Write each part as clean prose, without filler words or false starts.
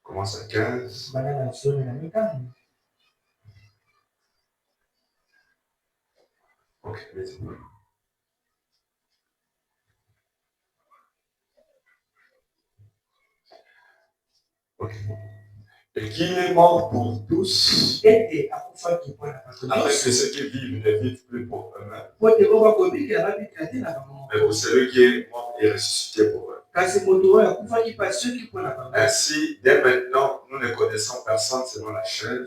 Commence à 15. Ok, vas-y. Ok. Et qu'il est mort pour tous, afin que ceux qui vivent ne vivent plus pour eux-mêmes, mais pour celui qui est mort et ressuscité pour eux. Ainsi, dès maintenant, nous ne connaissons personne selon la chair. Et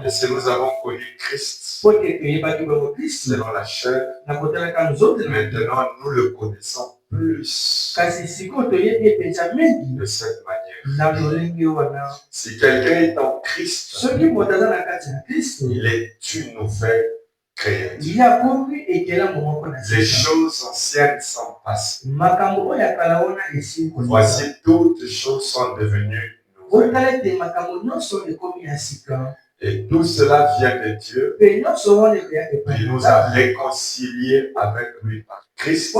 si nous avons connu Christ selon la chair, maintenant nous le connaissons plus de cette manière. Si quelqu'un est en Christ, il est une nouvelle créature. Les choses anciennes sont passées. Voici, toutes choses sont devenues nouvelles. Et tout cela vient de Dieu, qui nous a réconciliés avec lui par Christ,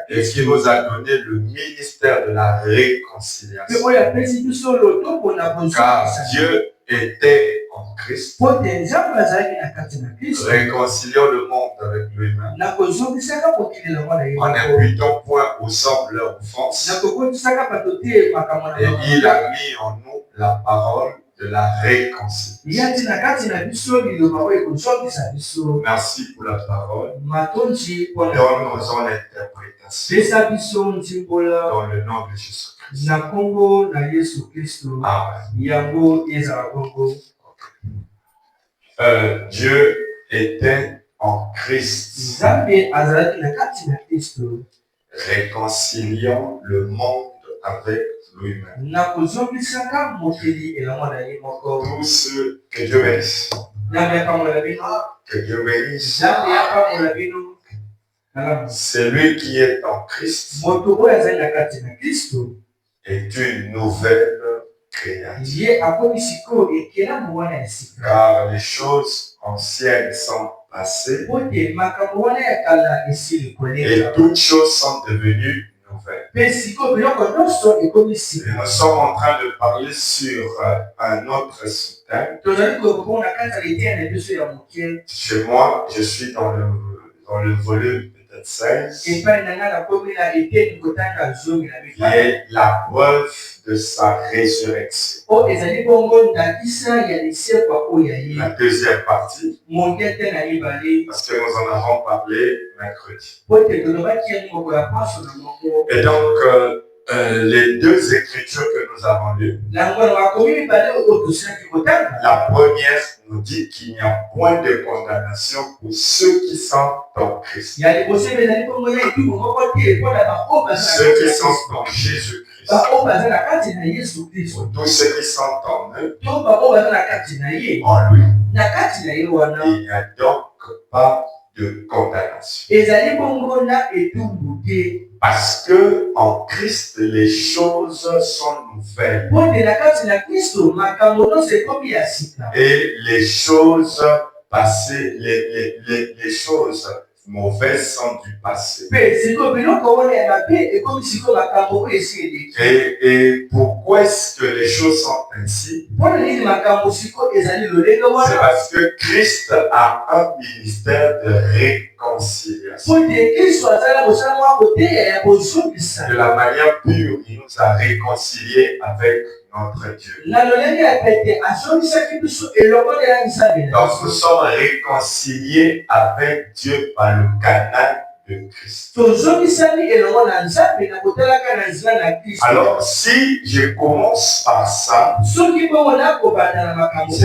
et qui nous a donné le ministère de la réconciliation. Car Dieu était en Christ, réconciliant le monde avec lui-même, en n'imputant point aux hommes leur offense, et il a mis en nous la parole de la réconciliation. Merci pour la parole. Donne-nous-en l'interprétation dans le nom de Jésus-Christ. Amen. Dieu était en Christ, réconciliant le monde avec lui-même. Tous ceux que Dieu bénisse. Que Dieu bénisse. Celui qui est en Christ est une nouvelle créature. Car les choses anciennes sont passées et toutes choses sont devenues nouvelles. Et nous sommes en train de parler sur un autre thème. Chez moi, je suis dans le volume peut-être 16. Qui est la preuve de sa résurrection. La deuxième partie, parce que nous en avons parlé mercredi. Et donc, les deux écritures que nous avons lues, la première nous dit qu'il n'y a point de condamnation pour ceux qui sont en Christ. Ceux qui sont en Jésus-Christ. Pour tous ceux qui sont en eux, en lui, il n'y a donc pas de condamnation. Parce que en Christ, les choses sont nouvelles. Et les choses passées, les choses mauvaises sont du passé. Et pourquoi est-ce que les choses sont ainsi? C'est parce que Christ a un ministère de réconciliation. De la manière pure, il nous a réconciliés avec notre Dieu. Donc nous sommes réconciliés avec Dieu par le canal de Christ. Alors si je commence par ça, c'est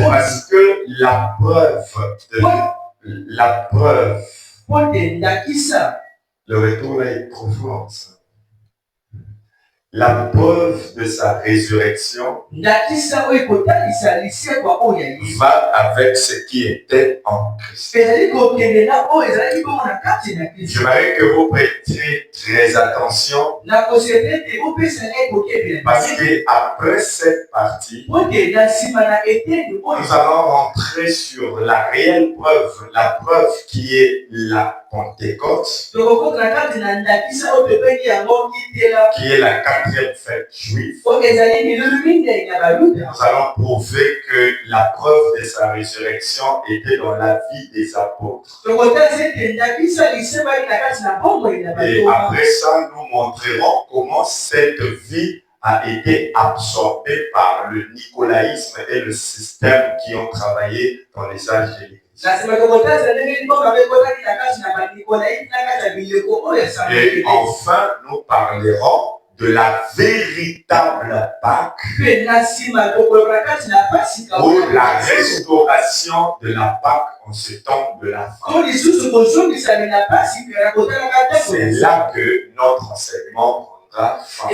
parce que la preuve, le retour là est trop fort. La preuve de sa résurrection va avec ce qui était en Christ. J'aimerais que vous prêtiez très attention parce qu'après cette partie, nous allons rentrer sur la réelle preuve, la preuve qui est la Pentecôte, qui est la 4e fête juive, nous allons prouver que la preuve de sa résurrection était dans la vie des apôtres. Et après ça, nous montrerons comment cette vie a été absorbée par le nicolaïsme et le système qui ont travaillé dans les âges de l'Église. Et enfin, nous parlerons de la véritable Pâque ou la restauration de la Pâque en ce temps de la fin. C'est là que notre enseignement prendra fin.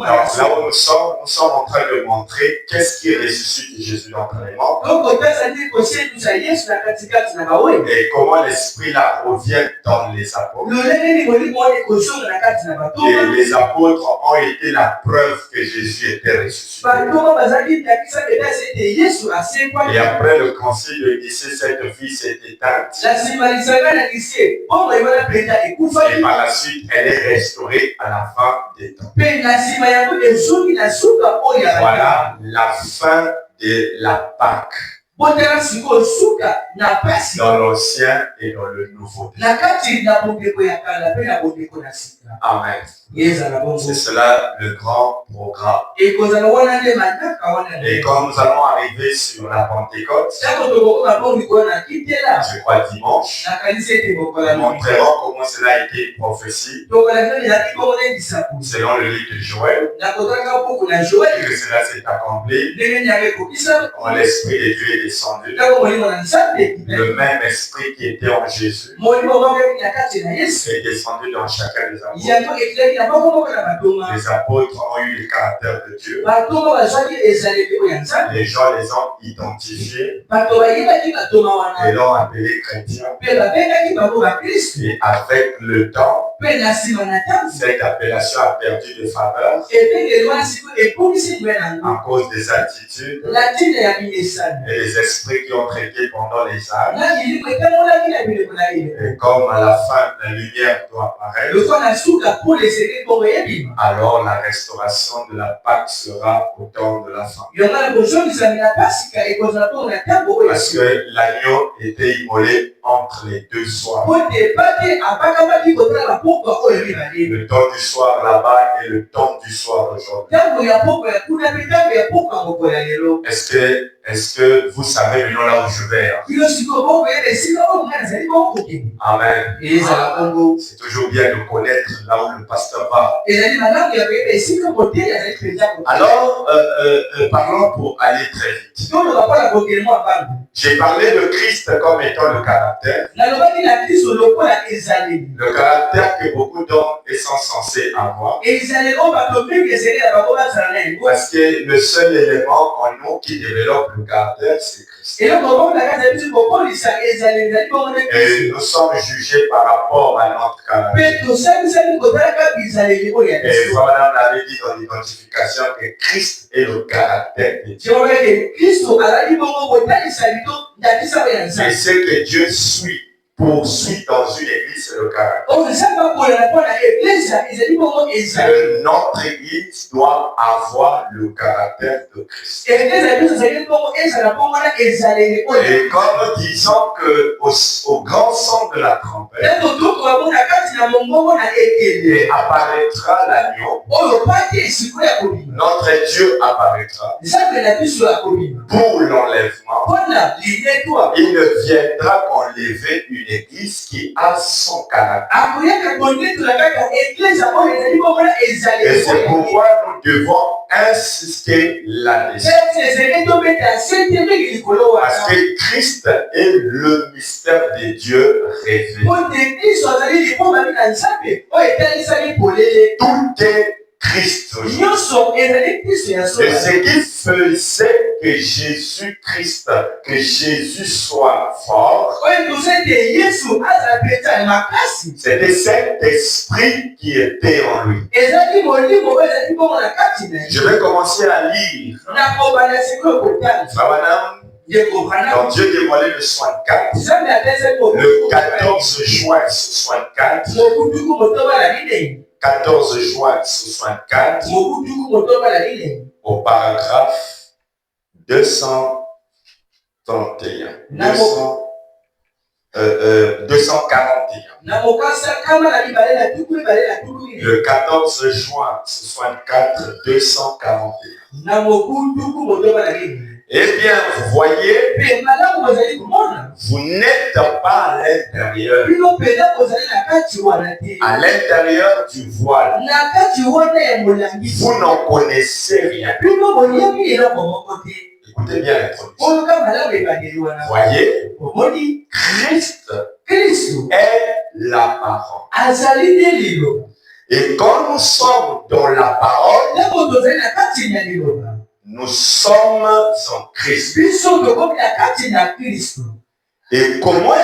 Alors là où nous sommes en train de montrer qu'est-ce qui ressuscite Jésus d'entraînement et comment l'esprit là revient dans les apôtres. Et les apôtres ont été la preuve que Jésus était ressuscité. Et après le concile de Nicée, cette vie s'est éteinte. Et par la suite, elle est restaurée à la fin des temps. Voilà la fin de la Pâque. Dans l'Ancien et dans le Nouveau. Amen. C'est cela le grand programme. Et quand nous allons arriver sur la Pentecôte, je crois dimanche, nous montrerons comment cela a été prophétisé selon le livre de Joël, que cela s'est accompli quand l'Esprit de Dieu est descendu, le même Esprit qui était en Jésus est descendu dans chacun des apôtres. Les apôtres ont eu le caractère de Dieu. Les gens les ont identifiés et l'ont appelé chrétien. Et avec le temps, cette appellation a perdu de faveur à cause des attitudes et des esprits qui ont traité pendant les âges. Et comme à la fin, la lumière doit apparaître, alors la restauration de la Pâque sera au temps de la fin. Parce que l'agneau était immolé entre les deux soirs. Le temps du soir là-bas et le temps du soir aujourd'hui. Est-ce que vous savez maintenant là où je vais? Amen. C'est toujours bien de connaître là où le pasteur va. Alors, parlons pour aller très vite. J'ai parlé de Christ comme étant le caractère. Le caractère que beaucoup d'hommes sont censés avoir. Parce que le seul élément en nous qui développe le caractère, c'est Christ. Et nous sommes jugés par rapport à notre caractère. Et Madame l'avait dit dans l'identification que Christ est le caractère de Dieu. Et ce que Dieu poursuit dans une église, c'est le caractère. Notre église doit avoir le caractère de Christ. Et comme nous disons qu'au grand son de la trompette, apparaîtra l'agneau, notre Dieu apparaîtra pour l'enlèvement. Il ne viendra qu'enlever une église qui a son caractère. Et c'est pourquoi nous devons insister là-dessus. Parce que Christ est le mystère de Dieu révélé. Tout est Christ. Et ce qui faisait que Jésus-Christ, que Jésus soit fort, c'était cet esprit qui était en lui. Je vais commencer à lire. Donc Dieu dévoilé le 64. Le 14 juin 64. 14 juin 64. Au paragraphe 241. 241. Le 14 juin 64, 241. Eh bien, vous voyez, vous n'êtes pas à l'intérieur. À l'intérieur du voile, vous n'en connaissez rien. Écoutez bien l'introduction. Voyez, Christ est la parole. Et quand nous sommes dans la parole, nous sommes en Christ. Et comment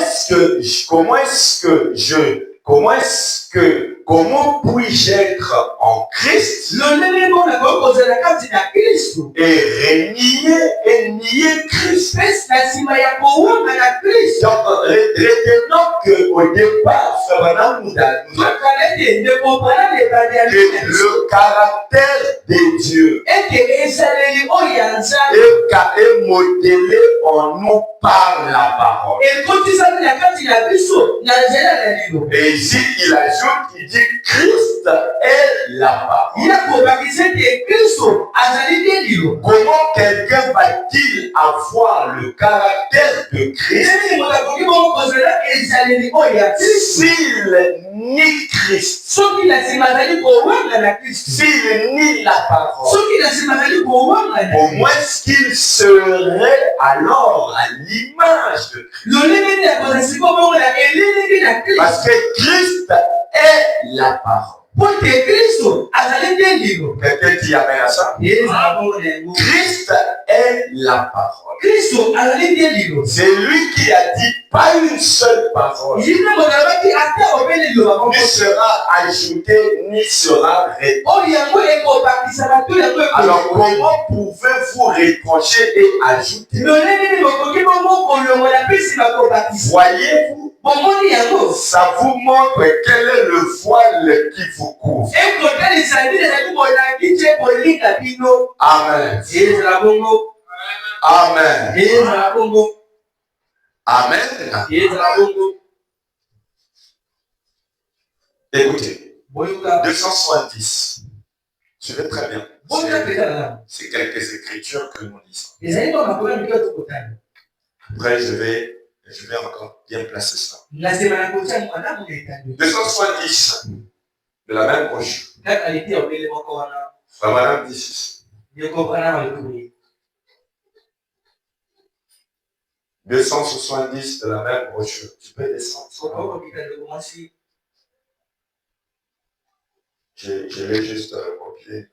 puis-je être en Christ et nier Christ? Donc, retenons qu'au départ, le caractère de Dieu est modélé en nous par la parole. Et ici, il ajoute, il dit Christ est la parole. Comment quelqu'un va-t-il avoir le caractère de Christ s'il nie Christ, s'il nie la parole? Au moins qu'il serait alors à l'image de Christ. Parce que Christ est la parole. Quelqu'un dit amen à ça? Christ est la parole. C'est lui qui a dit pas une seule parole ne sera ajoutée ni sera réduite. Alors comment pouvez-vous reprocher et ajouter? Voyez-vous, ça vous montre quel est le voile qui vous couvre. Amen. Amen. Amen. Écoutez, 270. Suivez très bien. C'est quelques écritures que nous lisons. Après, je vais encore bien placer ça. 270 de la même brochure. Madame 16. 270 de la même brochure. Tu peux descendre. Je vais juste copier.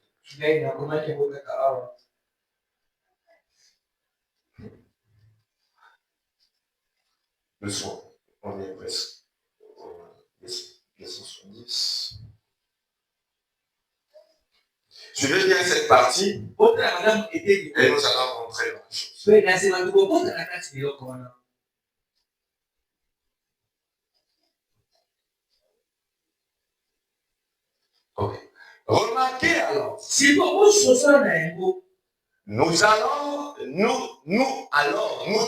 Le son. On est presque. 270. Suivez bien cette partie. Et nous allons rentrer dans la chose. Ok. Remarquez alors. Nous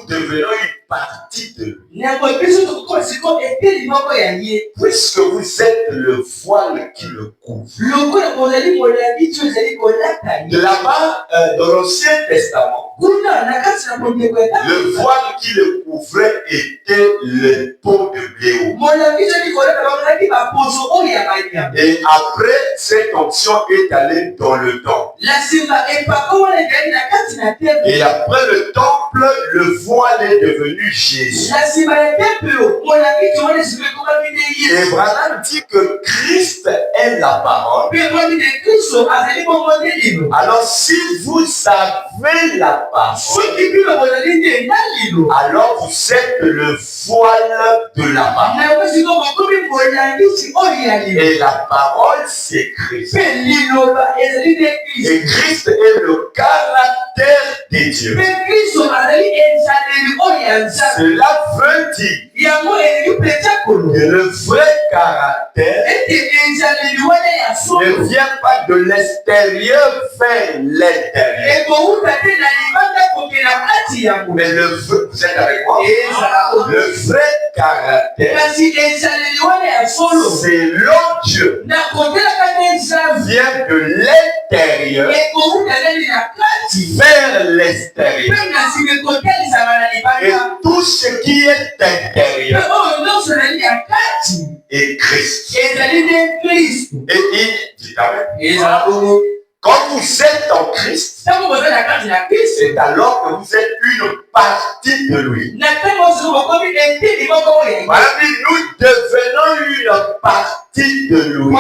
devenons une partie de lui. Puisque vous êtes le voile qui le couvre. Là-bas, dans l'Ancien Testament, le voile qui le couvrait était le pot de blé. Et après, cette onction est allée dans le temple. Et après le temple, le voile est devenu Jésus. Et Branham dit que Christ est la parole. Alors si vous avez la parole, alors vous êtes le voile de la parole. Et la parole, c'est Christ. Et Christ est le caractère de Dieu. Cela veut dire que le vrai caractère ne vient pas de l'extérieur vers l'intérieur. Mais le vrai, vous êtes avec moi? Le vrai caractère, selon Dieu, vient de l'intérieur vers l'extérieur. Et tout ce qui est intérieur est Christ. Et il dit quand vous êtes en Christ, c'est alors que vous êtes une partie de lui. Voilà, nous devenons une partie de lui.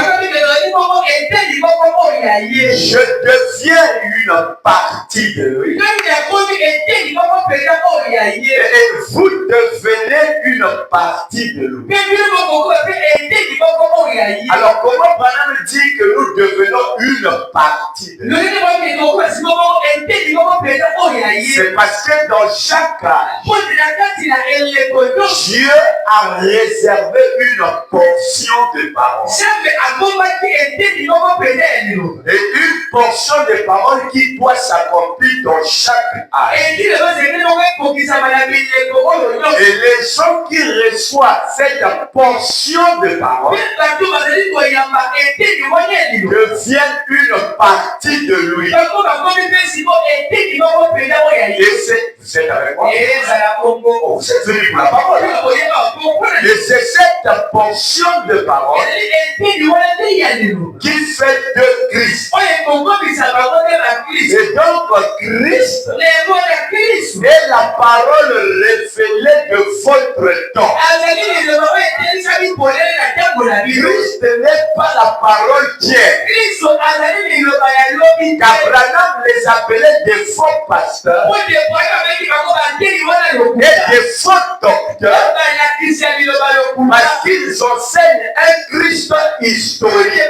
Je deviens une partie de lui. Et vous devenez une partie de lui. Alors comment Branham dit que nous devenons une partie de lui? C'est parce que dans chaque âge, Dieu a réservé une portion de parole. Et une portion de parole qui doit s'accomplir dans chaque âge. Et les gens qui reçoivent cette portion de parole deviennent une partie de lui. Et c'est avec moi. Oh, vous êtes venu pour la parole. Et c'est cette portion de parole qui fait de Christ. Et donc Christ est la parole révélée de votre temps. Christ n'est pas la parole tiers. Abraham les appelait des faux pasteurs et des faux docteurs parce qu'ils enseignent un Christ historique.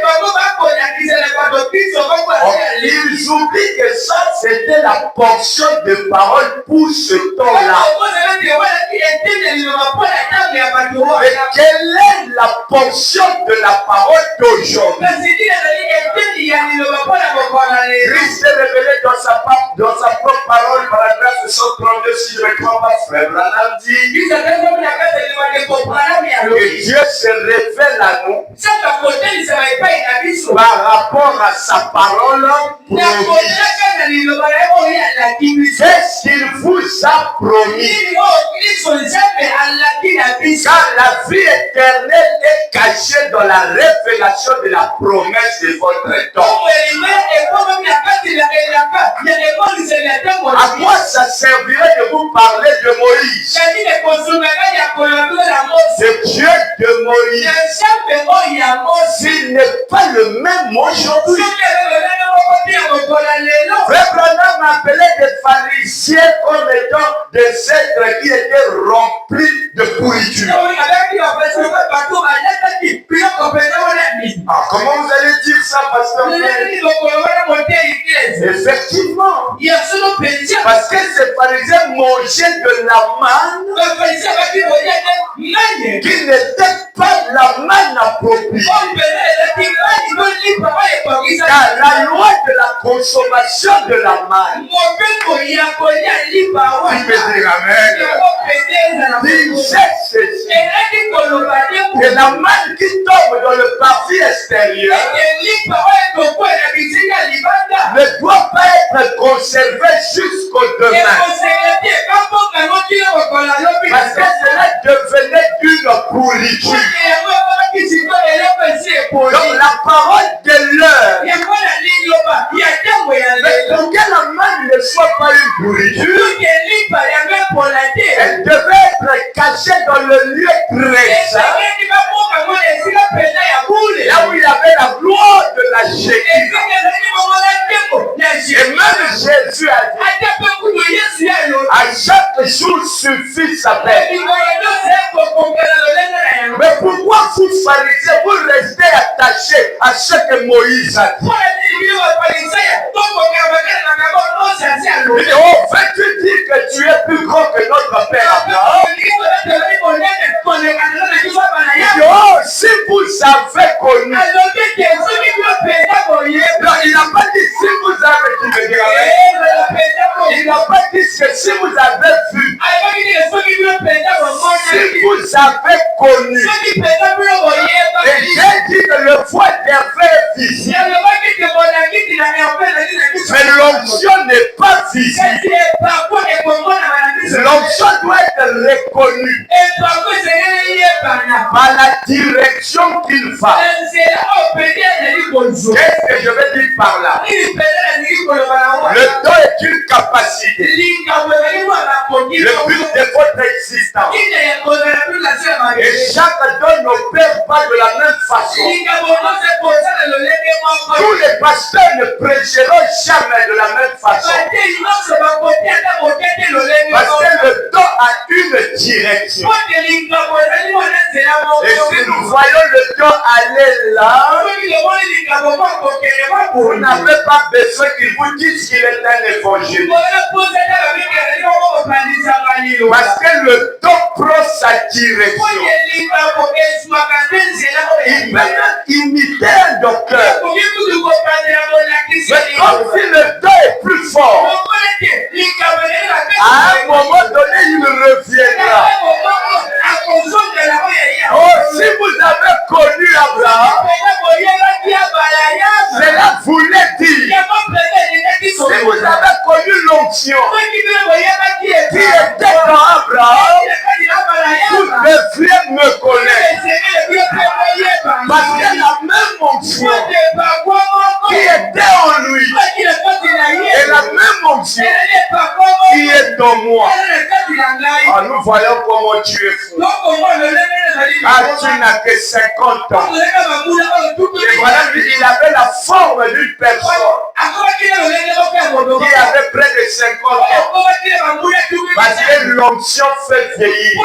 Ils oublient que ça c'était la portion de parole pour ce temps-là. Mais quelle est la portion de la parole d'aujourd'hui? Christ est révélé dans sa propre parole par la grâce de 132, si je ne me trompe pas, frère Branham dit que Dieu se révèle à nous par rapport à sa parole promise. Qu'est-ce qu'il vous a promis? Car la vie éternelle est cachée dans la révélation de la promesse de votre temps. À quoi ça servirait de vous parler de Moïse? C'est Dieu de Moïse. S'il n'est pas le même aujourd'hui. Frère Branham appelait des pharisiens comme étant des êtres qui étaient remplis de pourriture. Ah, comment vous allez dire ça, pasteur? Effectivement. Parce que ces pharisiens mangeaient de la manne qui n'était pas la manne appropriée. Car la loi de la consommation de la manne, disait ceci, que la manne qui tombe dans le parvis extérieur ne doit pas être conservée jusqu'au demain. Parce que cela devenait d'une pourriture. Donc la parole de l'heure, mais pour que la manne ne soit pas une pourriture, elle devait être cachée dans le lieu très saint, là où il y avait la gloire de la Shekinah. Et même Jésus a dit, à chaque jour suffit sa peine. Mais pourquoi vous pharisiens, vous restez attachés à ce que Moïse a dit? Oh, veux-tu dire que tu es plus grand que notre père Abraham? Oh, si vous avez connu. Non, il n'a pas dit si vous avez il n'a pas dit que si vous avez vu. Si vous avez connu. Et j'ai dit que le voile devait visible. Mais l'onction n'est pas visible. L'onction doit être reconnue par la direction qu'il va. Qu'est-ce que je veux dire par là? Le don est une capacité. Le but de votre existence. Et chaque don n'opère pas de la même façon. Tous les pasteurs ne prêcheront jamais de la même façon. Parce que le don a une direction. Et si nous voyons le don aller là, vous n'avez pas besoin qu'il vous dise qu'il est un évangile. Parce que le don prend sa direction. Il peut même imiter un docteur. Mais comme si le don est plus fort, à un moment donné, il reviendra. Oh, si vous avez connu Abraham, cela voulait dire, si vous avez connu l'onction qui était dans Abraham, vous devriez me connaître. Parce que la même onction qui était en lui et la même onction qui est dans moi. Ah, nous voyons comment tu es fou. Ah, tu n'as que 50 ans. Et voilà, il avait la forme d'une personne qui avait près de 50 ans. Parce que l'onction fait vieillir.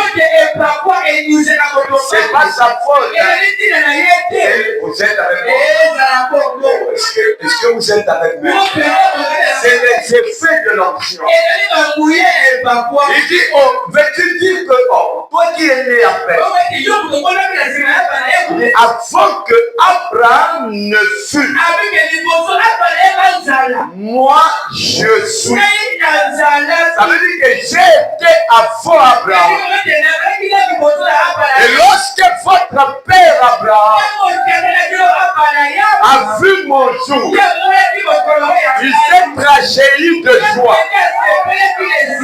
C'est pas sa faute. Vous êtes avec moi? Est-ce que vous êtes avec moi? C'est les effets de l'onction. Il dit, oh, veux-tu dire que, oh, toi qui es né après, avant que Abraham ne fût, moi je suis. Ça veut dire que j'ai été avant Abraham. Et lorsque votre père Abraham a vu mon jour, il s'est tragédie de joie.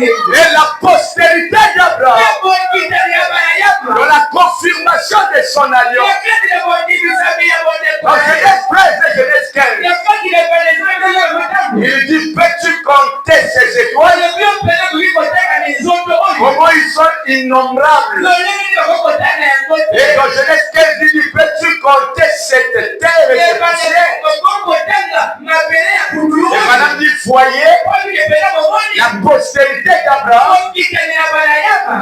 Et la postérité d'Abraham, dans la confirmation de son alliance, dans Genèse 13 et Genèse 15, il dit, peux-tu compter ces étoiles? Comment ils sont innombrables. Et dans Genèse 15, il dit, peux-tu compter cette terre et ce poussière? Et madame dit, voyez, la postérité d'Abraham,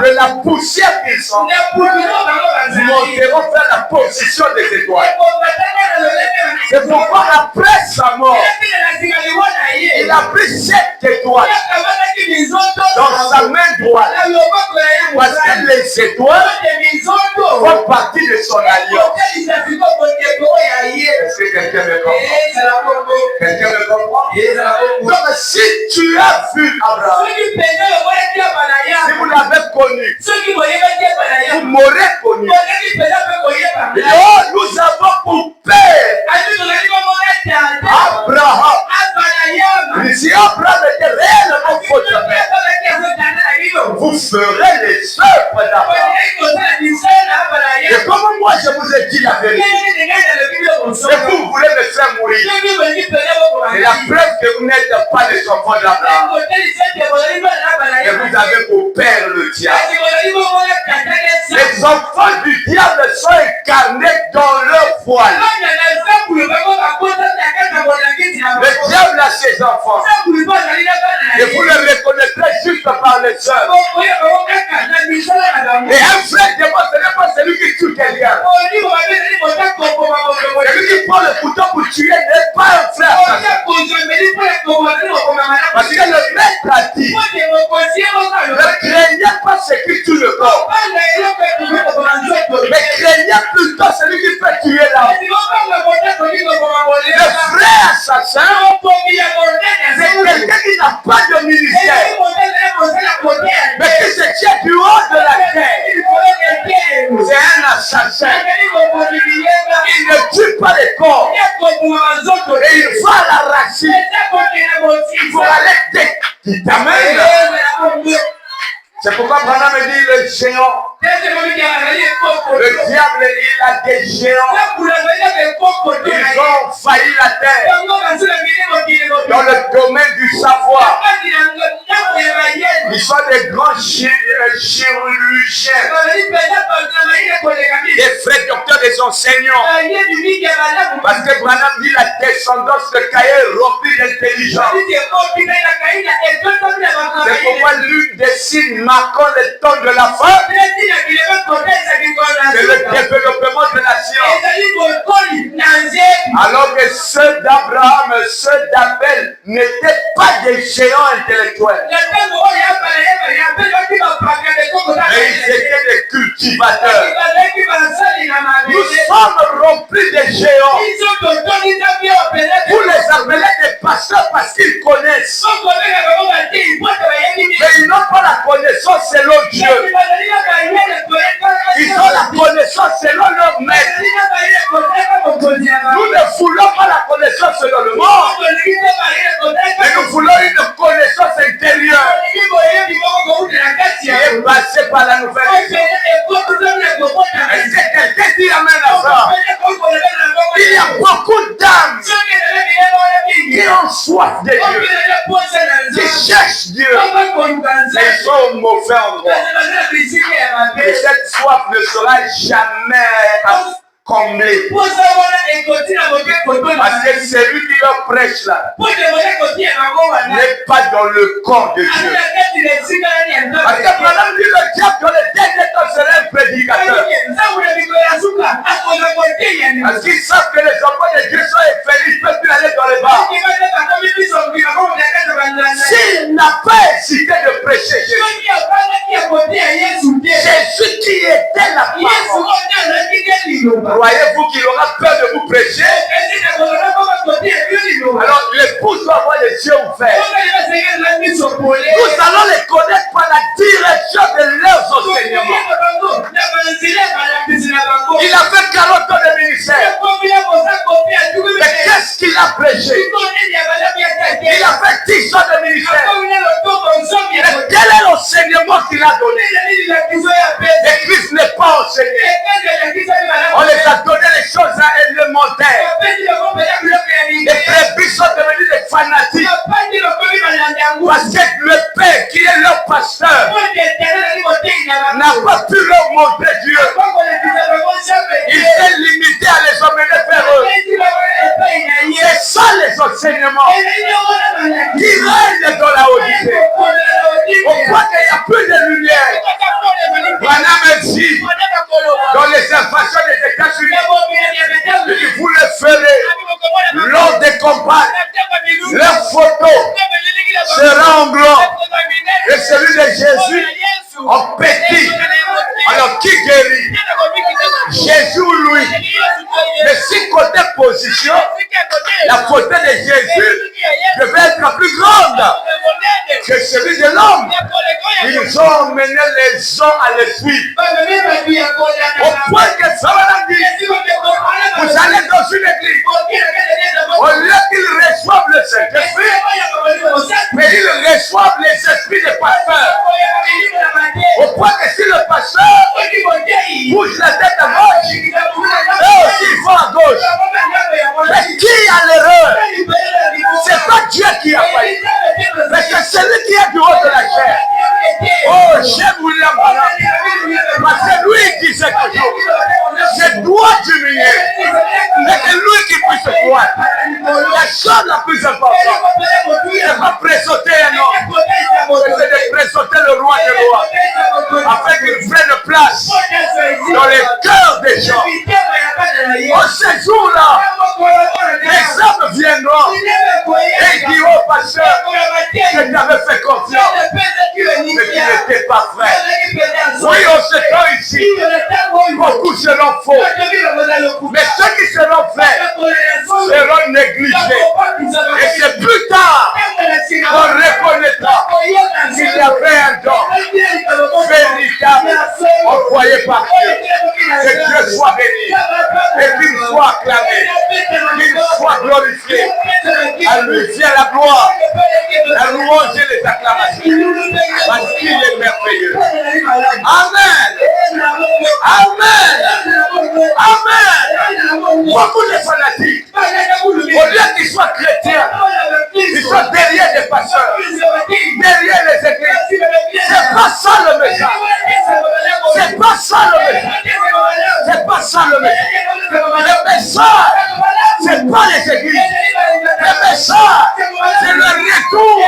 de la poussière qu'ils sont, monteront vers la position des étoiles. C'est pourquoi après sa mort, il a pris 7 étoiles dans sa main droite. Parce que les étoiles font partie de son alliance. Est-ce que quelqu'un me comprend? Quelqu'un me comprend? Donc si tu as vu Abraham, si vous l'avez connu, vous m'aurez connu. Et oh, nous avons pour père Abraham. Si Abraham était réellement votre père, vous ferez les œuvres d'Abraham. Et comme moi je vous ai dit la vérité, et vous voulez me faire mourir, c'est la preuve que vous n'êtes pas des enfants d'Abraham. Et vous avez pour père le diable. Les enfants du diable sont incarnés dans leur voile. Le diable a ses enfants. Et vous le reconnaîtrez juste par les œuvres. Et un frère de moi, ce n'est pas celui qui tue quelqu'un. Celui qui prend le couteau pour tuer n'est pas un frère. Parce que le maître a dit, ne craignez pas ce qui tue le corps, mais craignez plutôt celui qui peut tuer l'âme. Le frère assassin, c'est quelqu'un qui n'a pas de ministère, mais qui se tient du haut de la terre. C'est un assassin. Il ne tue pas les corps. Et il va à la racine pour aller t'amène. C'est pourquoi Branham me dit le géant. Le diable, il a des géants. Ils ont failli la terre dans le domaine du savoir. Ils sont des grands chirurgiens, des frères docteurs, des enseignants. Parce que Branham dit la descendance de Caïn remplie d'intelligence. C'est pourquoi l'une des signes marquant le temps de la fin, c'est le développement de la science. Alors que ceux d'Abraham, ceux d'Abel n'étaient pas des géants intellectuels. Mais ils étaient des cultivateurs. Nous sommes remplis de géants. Vous les appelez des pasteurs parce qu'ils connaissent. Mais ils n'ont pas la connaissance selon Dieu. Ils ont la connaissance selon leur maître. Nous ne voulons pas la connaissance selon le monde, mais nous voulons une connaissance intérieure qui est passée par la nouvelle. Est-ce que quelqu'un dit amen à ça? Il y a beaucoup d'âmes qui ont soif de Dieu, qui cherchent Dieu, mais ils sont au mauvais endroit. Et cette soif ne sera jamais comblée. Parce que celui qui leur prêche là n'est pas dans le corps de Dieu. Parce que pendant dit le diable dans le dernier temps sera un prédicateur. Parce qu'ils savent que les enfants de Dieu sont inférieurs, ils ne peuvent plus aller dans les bars. S'il n'a pas hésité de prêcher Jésus qui était la parole, croyez-vous qu'il aura peur de vous prêcher? Alors l'épouse doit avoir les yeux ouverts. Nous allons les connaître par la direction de leurs enseignements. Il a fait 40 ans de ministère. Mais qu'est-ce qu'il a prêché? Il a fait 10 ans de ministère. Mais quel est l'enseignement qu'il a donné? L'Église n'est pas enseignée. On les a donné les choses élémentaires. Les prébis sont devenus des fanatiques. Parce que le Père qui est leur pasteur n'a pas pu leur montrer Dieu. Il s'est limité à les emmener vers eux. C'est ça les enseignements qui règnent dans la Odyssée. Au point qu'il n'y a plus de lumière. Branham dit dans les invasions des États-Unis, vous le ferez lors des campagnes. Leur photo sera en blanc et celui de Jésus en petit. Alors qui guérit? Jésus ou lui? Mais si côté position, la photo de Jésus devait être plus grande que celui de l'homme. Ils ont emmené les gens à le suivre. Au point que ça va dire, vous allez dans une église, au lieu qu'ils reçoivent le Saint-Esprit, mais ils reçoivent les esprits des pasteurs. Au point que si le pasteur bouge la tête à gauche, eux aussi ils vont à gauche. Mais qui a l'erreur? C'est pas Dieu qui a failli, mais c'est celui qui est du haut de la chair. Oh, j'aime William Branham, parce que lui il disait toujours, je dois diminuer, mais c'est lui qui puisse se croire. La chose la plus les gens. En ce jour-là, les hommes viendront et diront, pasteur, je t'avais fait confiance, mais tu n'étais pas vrai. Oui, en ce temps ici, beaucoup seront faux. Mais ceux qui seront vrais seront négligés. Et c'est plus tard qu'on reconnaîtra qu'il y avait un don véritable envoyé par Dieu. Que Dieu soit béni et qu'il soit acclamé, qu'il soit glorifié. À lui vient la gloire, la louange et les acclamations, parce qu'il est merveilleux. Amen. Amen. Amen. Beaucoup de fanatiques, au lieu qu'ils soient chrétiens, ils sont derrière des pasteurs, derrière les églises. C'est pas ça le message. C'est pas ça le message. C'est pas ça le message. Le message, c'est pas les églises. Le message, c'est le retour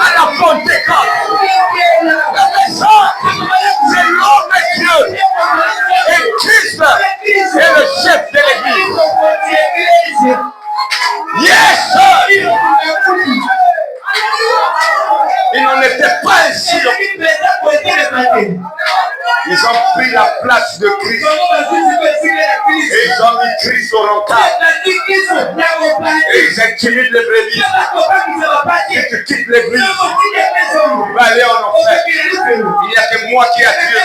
à la Pentecôte. Le message, c'est l'homme de Dieu. Et Christ est le chef de l'église. Yes! Il n'en était pas ainsi. Ils ont pris la place de Christ. Et ils ont mis Christ au rencard. Et ils intimident les brebis. Si tu quittes l'église, tu vas aller en enfer. Il n'y a que moi qui a Dieu.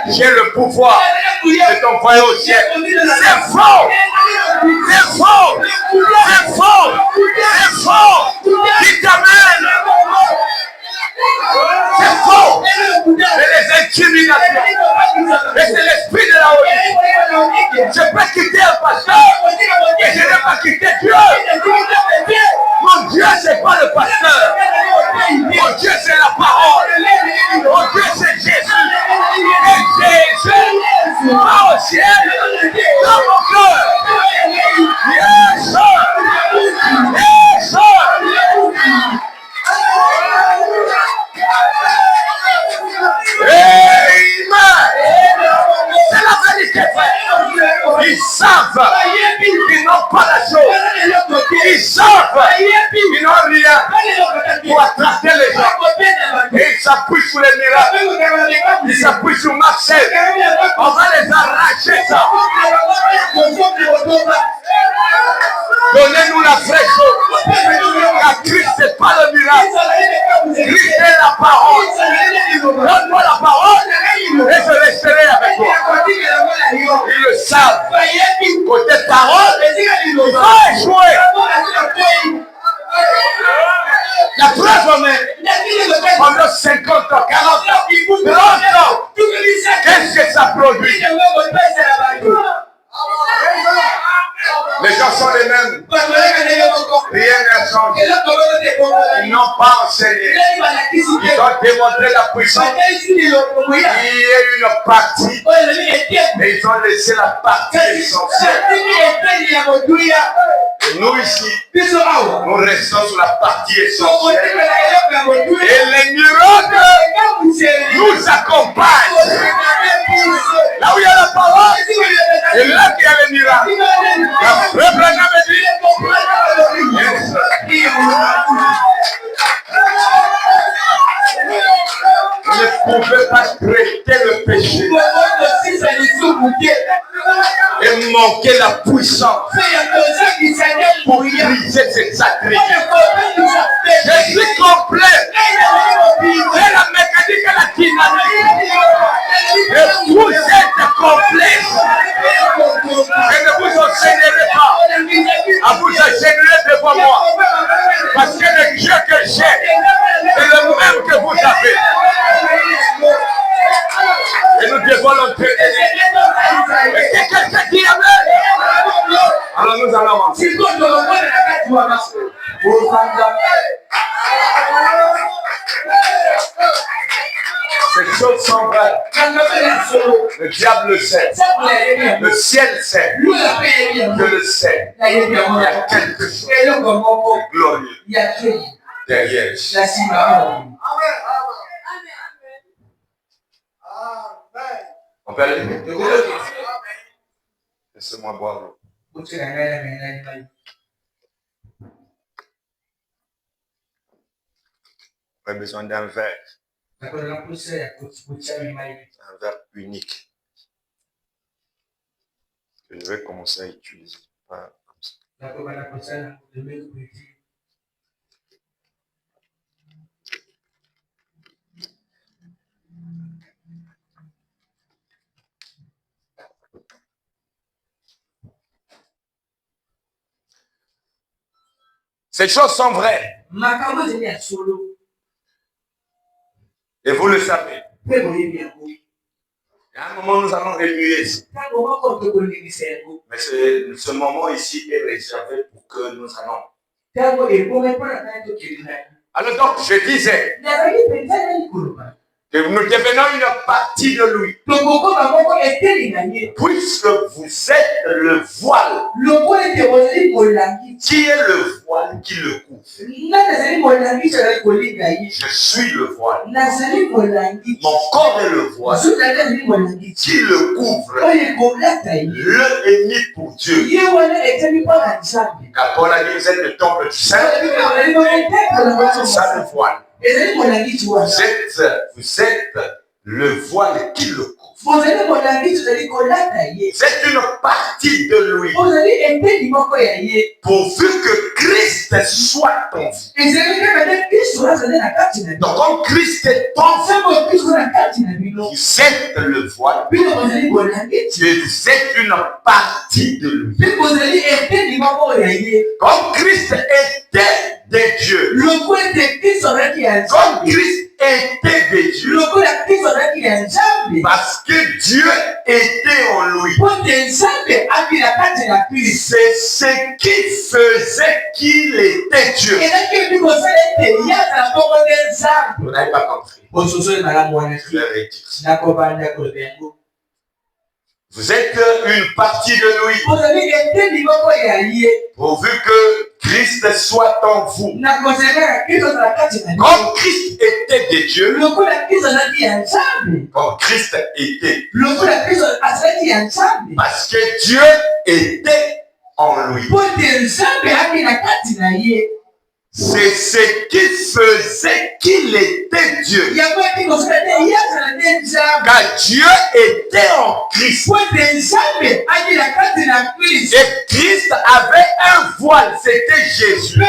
J'ai le pouvoir de t'envoyer au ciel. C'est faux! C'est faux! C'est faux! C'est faux! Qui t'amène? C'est faux! C'est les intimidations. Et c'est l'esprit de la haute. Je peux quitter un pasteur et je n'ai pas quitté Dieu. Mon Dieu, c'est pas le pasteur. Mon Dieu, c'est la parole. Mon Dieu, c'est Jésus. Et Jésus va au ciel dans mon cœur. Yes, sir. Yes, sir. Amen. C'est la vérité, frère. Ils savent. Ils n'ont pas la chose. Ils savent. Ils n'ont rien pour attraper les gens. Et ils s'appuient sur les miracles. Ils s'appuient sur Marcel. On va les arracher ça. Donnez-nous la vraie chose. Car Christ, c'est pas le miracle. Christ est la parole. Donne-moi la parole et je resterai avec toi. Ils le savent. Côté parole, il va échouer. La preuve, pendant 50 ans, 40 ans, 30 ans, qu'est-ce que ça produit? Les gens sont les mêmes. Rien n'a changé. Ils n'ont pas enseigné. Ils ont démontré la puissance. Il y a eu une partie, mais ils ont laissé la partie essentielle. Et nous ici, nous restons sur la partie essentielle. Et les miracles nous accompagnent. Là où il y a la parole, et là qu'il y a les miracles. Vous ne pouvez pas traiter le péché et manquer la puissance pour briser cette sacralité. Je suis complet. C'est la mécanique et la dynamique. Et vous êtes complet. Je ne vous enseignerai pas à vous enseigner devant moi. Parce que le Dieu que j'ai, c'est le même que vous avez. Et nous devons l'entretenir. Et que quelqu'un dit amen. Alors nous allons avancer. Ces choses sont vraies. Le diable le sait. Le ciel sait. Dieu le sait. Il y a quelque chose de glorieux derrière. On peut aller. Laissez-moi boire l'eau. J'ai besoin d'un verre. Un verre unique. Je vais commencer à utiliser. Pas comme ça. Ces choses sont vraies. Et vous le savez. À un moment, nous allons remuer. Mais ce moment ici est réservé pour que nous allons. Alors donc, je disais que nous devenons une partie de lui. Puisque vous êtes le voile. Qui est le voile qui le couvre? Je suis le voile. Mon corps est le voile qui le couvre. Le est mis pour Dieu. Car Paul a dit, vous êtes le temple du Saint. C'est ça le voile. Vous êtes le voile qui le couvre. Vous êtes une partie de lui. Pourvu que Christ soit en vous. Donc comme Christ est en vous, vous êtes le voile. Et vous êtes une partie de lui. Comme Christ était de Dieu. Comme Christ était de Dieu. Parce que Dieu était en lui. C'est ce qui faisait qu'il était Dieu. Vous n'avez pas compris. Je vais redire. Vous êtes une partie de lui. Pourvu que Christ soit en vous. Comme Christ était de Dieu. Comme Christ était. Parce que Dieu était en lui. C'est ce qui faisait qu'il était Dieu. Car Dieu était en Christ. Et Christ avait un voile, c'était Jésus. De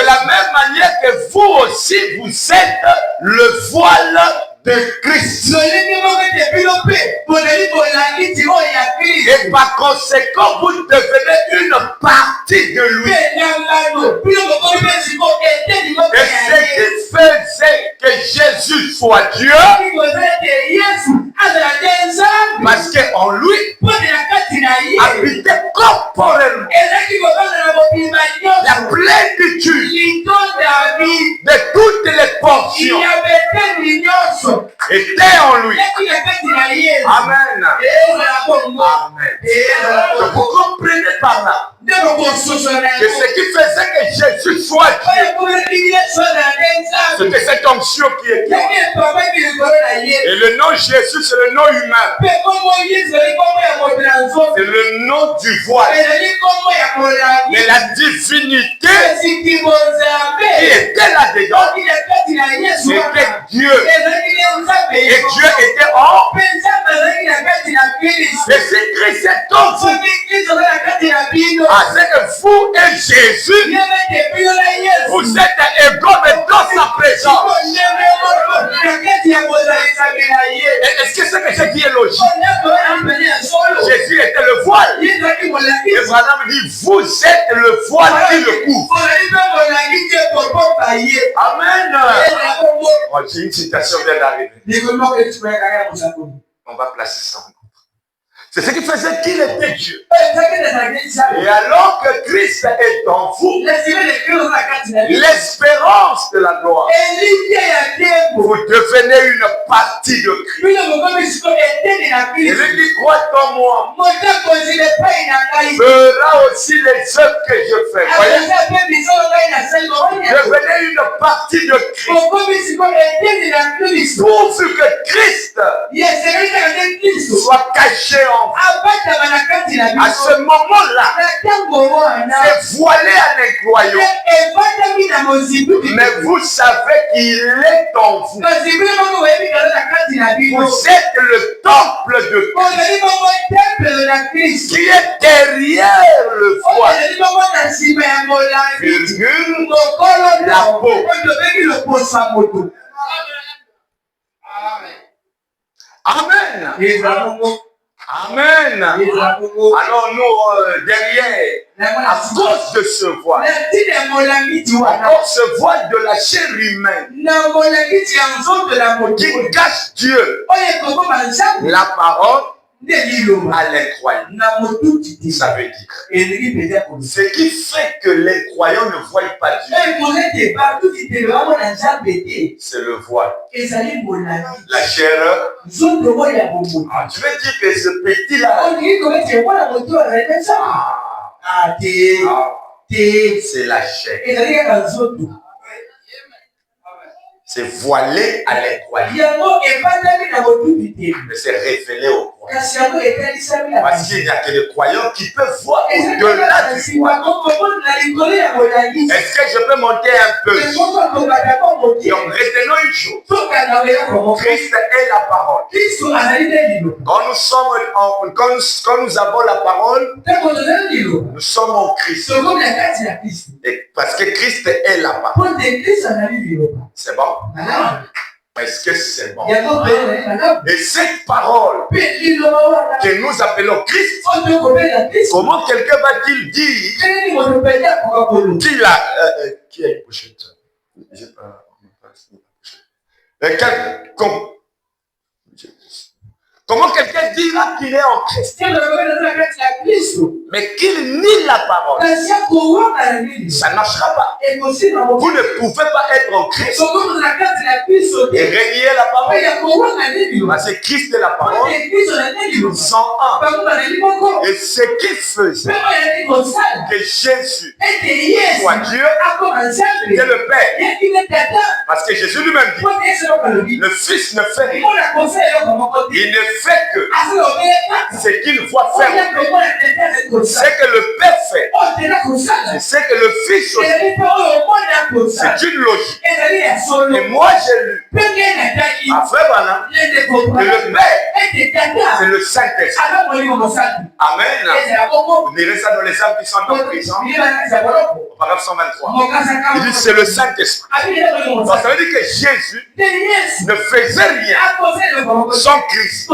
la même manière que vous aussi, vous êtes le voile de Christ. Et par conséquent, vous devenez une partie de lui. Et ce qui faisait que Jésus soit Dieu, parce qu'en lui, habitait corporellement la plénitude de toutes les portions était en lui. Amen. Amen. Donc vous comprenez par là que ce qui faisait que Jésus soit Dieu, c'était cette onction qui était. Et le nom Jésus, c'est le nom humain. C'est le nom du voile. Mais la divinité qui était là-dedans, c'était Dieu. Et Dieu était en. Et c'est Christ est en vous. C'est que vous et Jésus, vous êtes égaux dans sa présence. Est-ce que ce que je dis est logique? Jésus était le voile. Et Branham dit, vous êtes le voile qui le couvre. Amen. Oh, j'ai une citation vient d'arriver. On va placer ça en. C'est ce qui faisait qu'il était Dieu. Et alors que Christ est en vous, l'espérance de la gloire, vous devenez une partie de Christ. Et lui dit, crois en moi, fera aussi les œuvres que je fais. Voyez? Devenez une partie de Christ. Pour que Christ soit caché en vous. À ce moment-là, c'est voilé à l'incroyant. Mais vous savez qu'il est en vous. Vous êtes le temple de Christ qui est derrière le voile. Virgule, la peau. Amen. Amen. Alors nous, derrière, à cause de ce voile, à cause ce voile de la chair humaine qui cache Dieu, la parole à l'incroyant. Ça veut dire ce qui fait que les croyants ne voient pas Dieu, c'est le voile. La chair. Tu veux dire que ce petit-là, c'est la chair. C'est voilé à l'incroyant. Mais c'est révélé au croyant. Parce qu'il n'y a que les croyants qui peuvent voir au-delà du voile. Est-ce que je peux monter un peu? Donc retenons une chose. Christ est la parole. Quand nous avons la parole, nous sommes en Christ. Et parce que Christ est la parole. C'est bon? Est-ce que c'est bon? Et cette parole que nous appelons Christ, comment quelqu'un va-t-il dire qu'il a... qui a une pochette? Comment quelqu'un dira qu'il est en Christ, mais qu'il nie la parole? Ça ne marchera pas. Vous ne pouvez pas être en Christ et renier la parole. Parce que Christ est la parole. 101. Et ce qui faisait que Jésus soit Dieu, c'était le Père. Parce que Jésus lui-même dit, le Fils ne fait rien. Il ne fait que ce qu'il voit faire. Ce que le Père fait, c'est ce que le Fils aussi. C'est une logique. Et moi j'ai lu, après voilà, que le Père, c'est le Saint-Esprit. Amen. Vous direz ça dans les âmes qui sont en prison. Au paragraphe 123. Il dit c'est le Saint-Esprit. Donc ça veut dire que Jésus ne faisait rien sans Christ.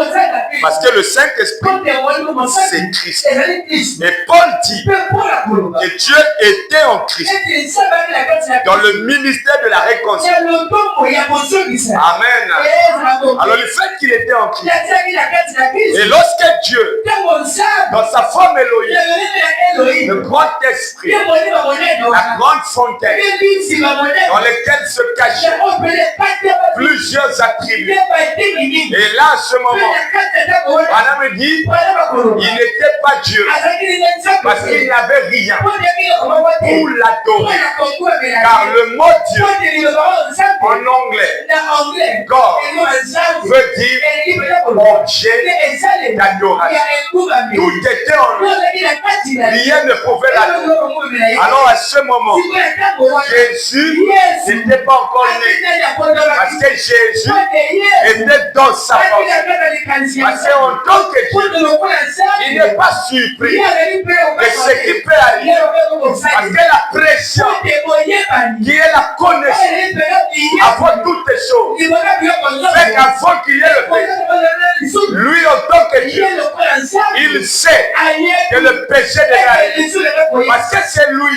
Parce que le Saint-Esprit, c'est Christ. Et Paul dit que Dieu était en Christ dans le ministère de la réconciliation. Amen. Alors le fait qu'il était en Christ, et lorsque Dieu, dans sa forme Elohim, le grand esprit, la grande fontaine, dans laquelle se cachaient plusieurs attributs, et là à ce moment, Madame dit, il n'était pas Dieu, parce qu'il n'avait rien pour l'adorer. Car le mot Dieu, en anglais, God, veut dire objet d'adoration. Tout était en lui. Rien ne pouvait l'adorer. Alors à ce moment, Jésus n'était pas encore né. Parce que Jésus était dans sa force. Parce qu'en tant que Dieu, il n'est pas surpris de ce qui peut arriver. Parce que la pression qui est la connaissance avant toutes les choses fait qu'avant qu'il y ait le péché, lui en tant que Dieu, il sait que le péché péché de David. Parce que c'est lui.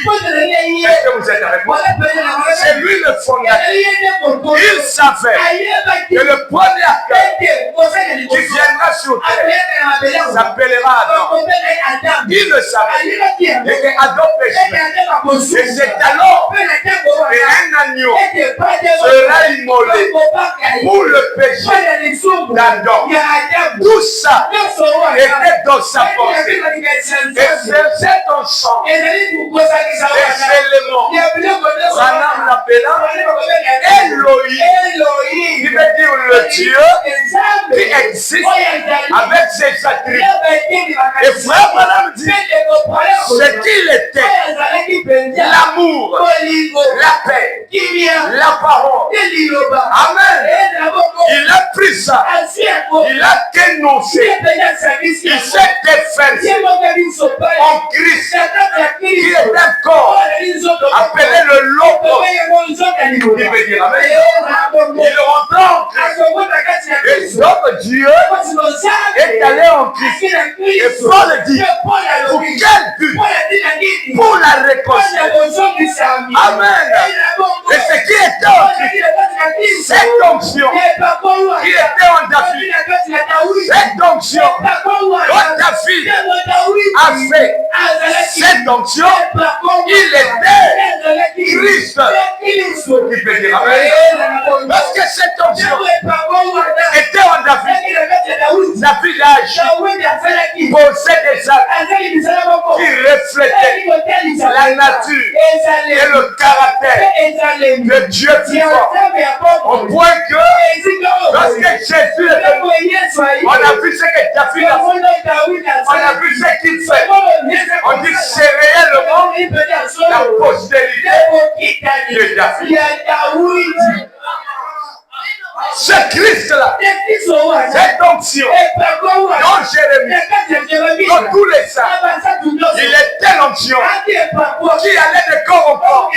Est-ce que vous êtes avec moi? C'est lui le fondateur. Il savait que le premier accueil qui viendra sur terre s'appellera Adam. Il le savait. Et que Adam péchait. Et c'est alors qu'un agneau sera immolé pour le péché d'Adam. Tout ça était dans sa pensée. Et c'est ton sang. Et c'est l'élément. Branham l'appela Elohim, qui veut dire le Dieu qui existe avec ses attributs. Et frère Branham dit ce qu'il était, l'amour, la paix, la parole. Amen. Il a pris ça, il a dénoncé, il s'est défait en Christ, qui est un corps appelé le Logos. Il veut dire amen. Il rentre en Christ. Et donc Dieu est allé en Christ. Et Paul dit, pour quel but? Pour la réconciliation. Amen. Et ce qui était en Christ, cette onction qui était en David, cette onction dont David a fait, cette onction, il était Christ. Qui peut dire amen. Parce que cette onction était en David. David a agi, posé des actes qui reflétaient la nature et le caractère de Dieu vivant. Au point que lorsque Jésus est venu, on a vu ce que David a fait. On a vu ce qu'il fait. On dit c'est réellement la postérité de David. Ce Christ-là, cette onction, dont Jérémie, dans tous les saints, il était l'onction qui allait de corps en corps,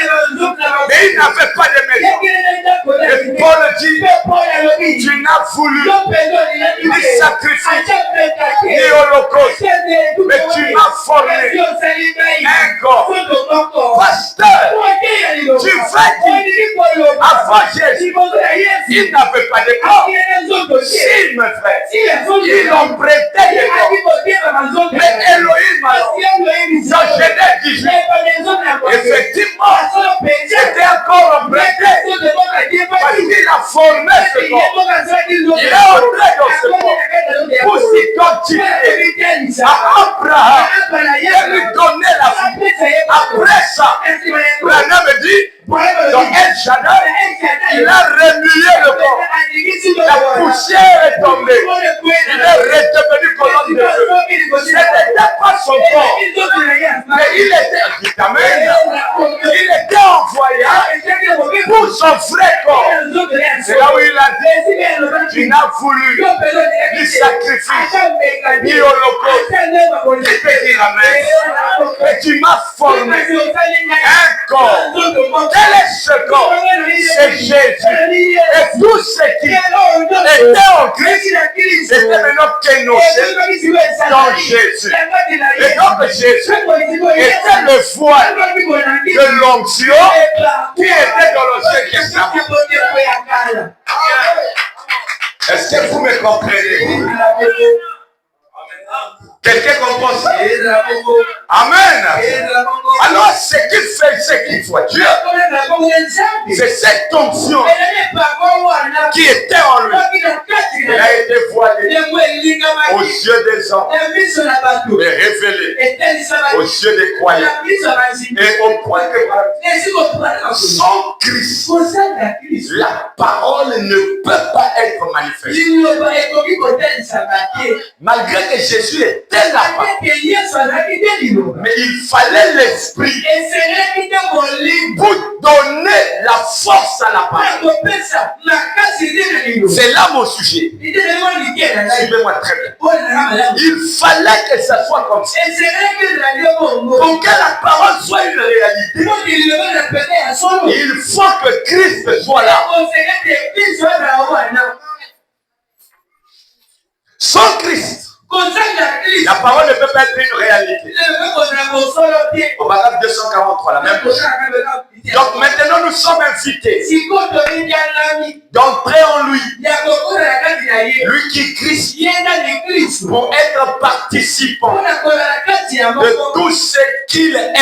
mais il n'avait pas de maison. Et Paul dit, tu n'as voulu ni sacrifice, ni holocauste, mais tu m'as formé un corps. Pasteur, tu vas dire, avant Jésus, il n'avait pas de corps. Si, mes frères, ils ont prêté des corps. Mais Elohim, dans Genèse 18, effectivement, c'était un corps emprunté. Parce qu'il a formé ce corps. Il est entré dans ce corps pour s'identifier à Abraham et lui donner la vie. Après ça, Branham me dit, dans El Shaddai, il a remué le corps. La poussière est tombée. Il est redevenu colonne de feu. Ce n'était pas son corps. Mais il était envoyé pour son vrai corps. C'est là où il a dit, tu n'as voulu ni sacrifice, ni holocauste. Il peut dire amen. Mais tu m'as formé un corps. Quel est ce corps? C'est Jésus. Et tout ce qui était en Christ, c'était maintenant qu'énoncé dans Jésus. Et donc Jésus était le voile de l'onction qui était dans l'Ancien Testament. Est-ce que vous me comprenez? Quelqu'un comprend ça? Amen. Alors, ce qu'il fait, ce qu'il faut Dieu, c'est cette onction qui était en lui. Elle a été voilée aux yeux des hommes, mais révélée aux yeux des croyants. Et au point que sans Christ, la parole ne peut pas être manifestée. Malgré que Jésus était là-bas, mais il fallait l'esprit pour donner la force à la parole. C'est là mon sujet. Suivez-moi très bien. Il fallait que ça soit comme ça. Pour que la parole soit une réalité, il faut que Christ soit là. Sans Christ, la parole ne peut pas être une réalité. page 243, la même chose. Donc maintenant nous sommes invités d'entrer en lui. Lui qui Christ pour être participant de tout ce qu'il est.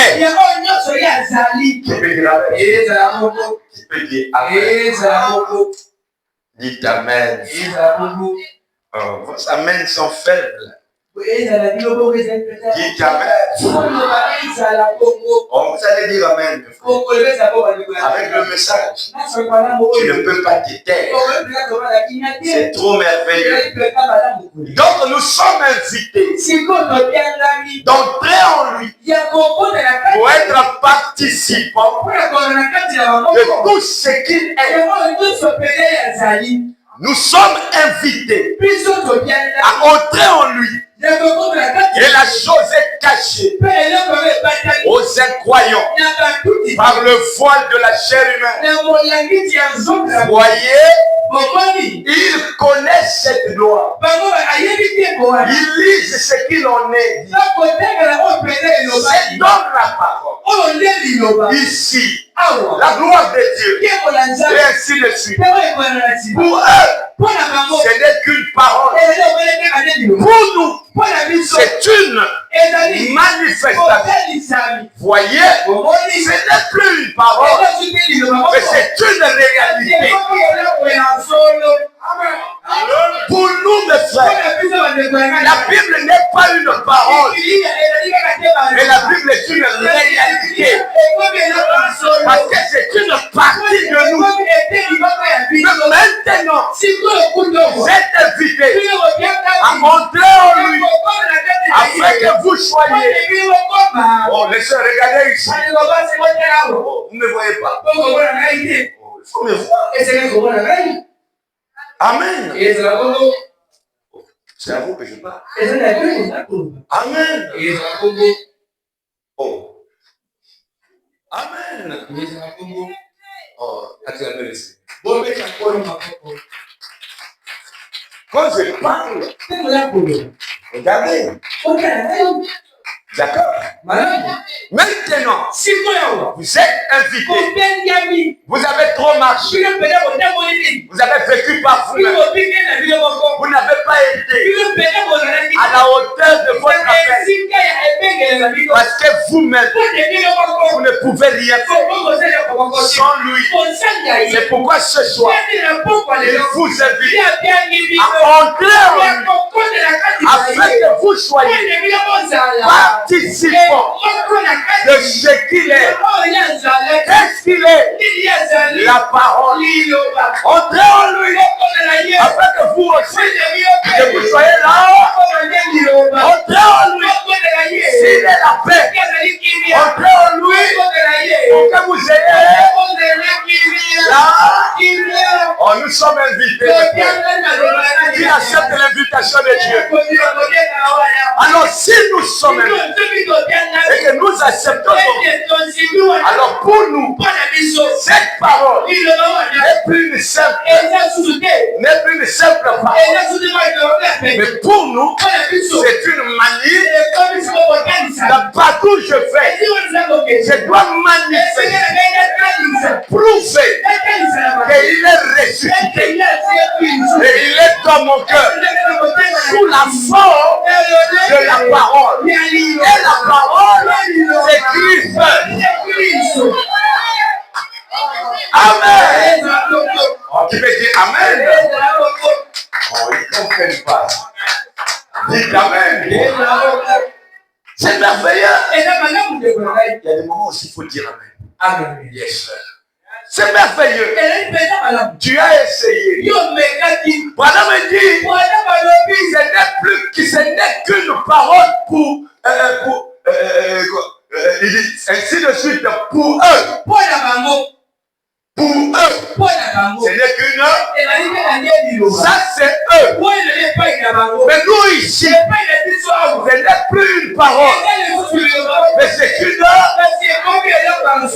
Qui peut dire amen? Qui peut dire amen? Dites amen. Vos amens sont faibles. Dites amen. Oh, vous allez dire amen. Avec le message, tu ne peux pas te taire. C'est trop merveilleux. Donc nous sommes invités d'entrer en lui pour être participants de tout ce qu'il est. Nous sommes invités à entrer en lui. Et la chose est cachée aux incroyants par le voile de la chair humaine. Voyez, ils connaissent cette loi. Ils lisent ce qu'il en est. C'est dans la parole. Ici, la gloire de Dieu. Et ainsi de suite. Pour eux, ce n'est qu'une parole. Pour nous, c'est une manifestation. Voyez, ce n'est plus une parole, mais c'est une réalité. Pour nous, mes frères, la Bible n'est pas une parole, mais la Bible est une réalité. Parce que c'est une partie de nous. Mais maintenant, vous êtes invités à entrer en lui afin que vous soyez. Oh, laissez regarder ici. Oh, vous ne me voyez pas. Il faut me voir. Amen. C'est à vous que je parle. Amen. Oh. Amen. Oh, attendez ici. Quand je parle, regardez. D'accord. Maintenant, si vous êtes invité, vous avez trop marché, vous avez vécu par vous-même, vous n'avez pas été à la hauteur de votre appel, parce que vous-même, vous ne pouvez rien faire sans lui. C'est pourquoi ce soir, il vous invite à entrer en lui, afin que vous soyez participants de ce qu'il est. Qu'est-ce qu'il est? La parole. Entrez en lui afin que vous aussi, que vous soyez là. Entrez en lui. S'il est la paix, entrez en lui pour que vous ayez là. Oh, nous sommes invités. Qui accepte l'invitation de Dieu? Alors, si nous sommes invités et que nous acceptons, alors pour nous, cette parole n'est plus une simple parole. Mais pour nous, c'est une manière, partout je vais, je dois manifester, prouver qu'il est ressuscité et il est dans mon cœur sous la forme de la parole. Et la parole, c'est Christ. Amen. Oh, tu peux dire Amen. Oh, ils ne comprennent pas. Dites Amen. C'est merveilleux. Il y a des moments où il faut dire Amen. Amen. Yes. C'est merveilleux. Tu as essayé. Voilà me dit, ce n'est qu'une parole pour il dit ainsi de suite pour eux. Pour eux. Ce n'est qu'une. Ça c'est eux. Mais nous ici, ce n'est plus une parole. Mais c'est une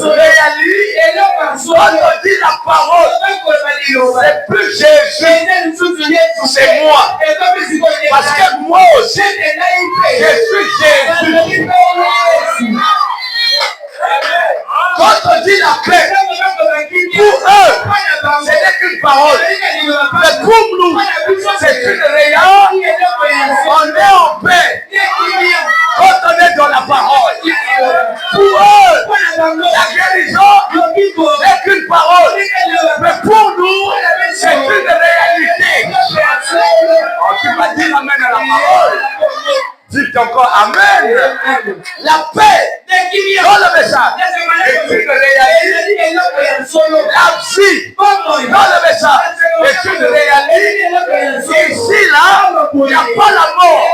réalité. Quand on dit la parole, c'est plus Jésus, c'est moi. Parce que moi aussi, je suis Jésus. La paix dans le message est une réalité. La vie dans le message est une réalité. Ici, là, il n'y a pas la mort.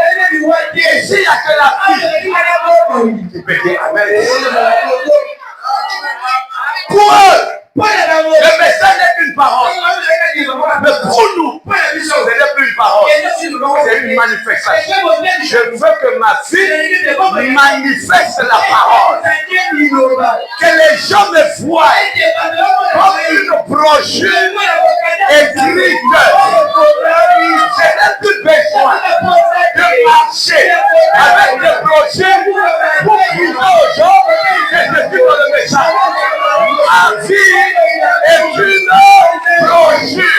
Ici, il n'y a que la vie. Tu peux dire Amen. Pour eux, le message n'est qu'une parole. Mais pour nous, ce n'est plus une parole. C'est une manifestation. Je veux que ma vie manifeste la parole. Que les gens me voient comme une brochure écrite. Je n'ai plus besoin de marcher avec des brochures pour prouver aux gens que je suis dans le message. Ma vie est une brochure.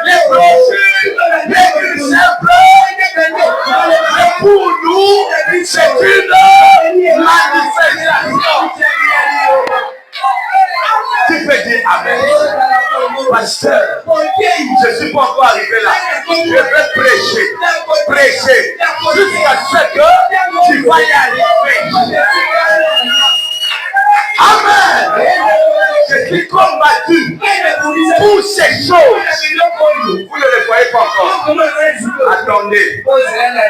Les brochures n'est qu'une simple. Mais pour nous, c'est une manifestation. Tu peux dire Amen. Pasteur, je ne suis pas encore arrivé là. Je vais prêcher, jusqu'à ce que tu vas y arriver. Amen. Je suis combattu pour ces choses. Vous ne les voyez pas encore. Attendez.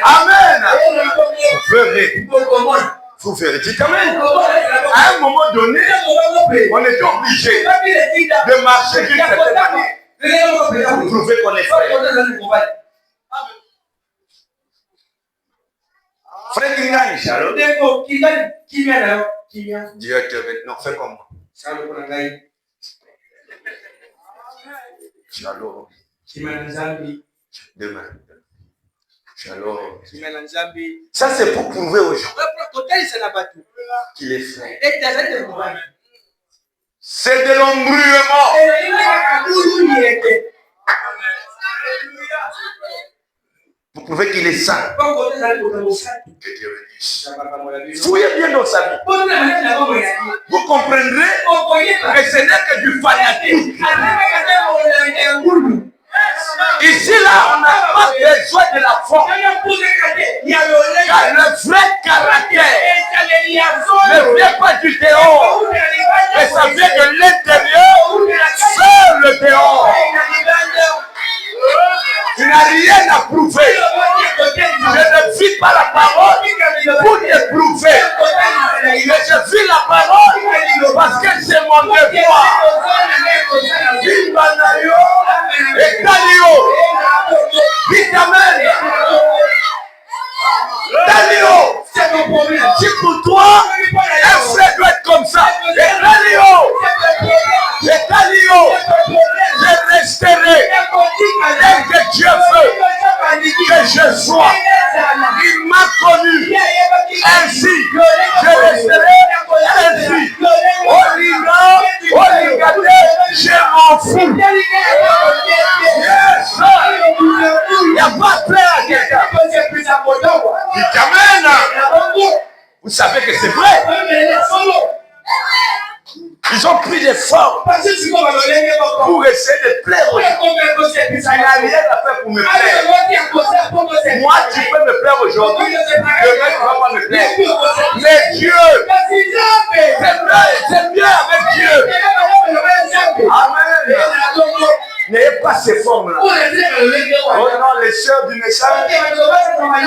Amen. Vous verrez. Dites Amen. À un moment donné, on est obligé de marcher d'une certaine manière pour prouver qu'on est frère. Frère Kingan, Shalom. Directeur, maintenant, fais comme moi. Shalom. Demain. Shalom. Ça, c'est pour prouver aux gens qu'il est frère. C'est de l'embrouillement. Pour prouver qu'il est saint. Que Dieu bénisse. Fouillez bien dans sa vie. Vous comprendrez que ce n'est que du fanatisme. Ici, là, on n'a pas besoin de la forme. Car le vrai caractère ne vient pas du dehors, mais ça vient de l'intérieur sur le dehors. Tu n'as rien à prouver. Je ne vis pas la parole pour te prouver. Mais je vis la parole parce que c'est mon devoir. Vimanayo et Talio. Dites Amen. Talio. Si pour toi, un frère doit être comme ça. Et Talio. Je resterai dès que Dieu veut que je sois. Il m'a connu. Ainsi, je resterai ainsi. Oligate, je m'en fous. Yes, il n'y a pas de plaie à quelqu'un. Dites Amen. Vous savez que c'est vrai. Ils ont pris des formes pour essayer de plaire aux gens. Il n'a rien à faire pour me plaire. Moi, tu peux me plaire aujourd'hui. Demain, tu ne vas pas me plaire. Mais Dieu, c'est mieux avec Dieu. Amen. N'ayez pas ces formes-là. Oh non, les sœurs du message,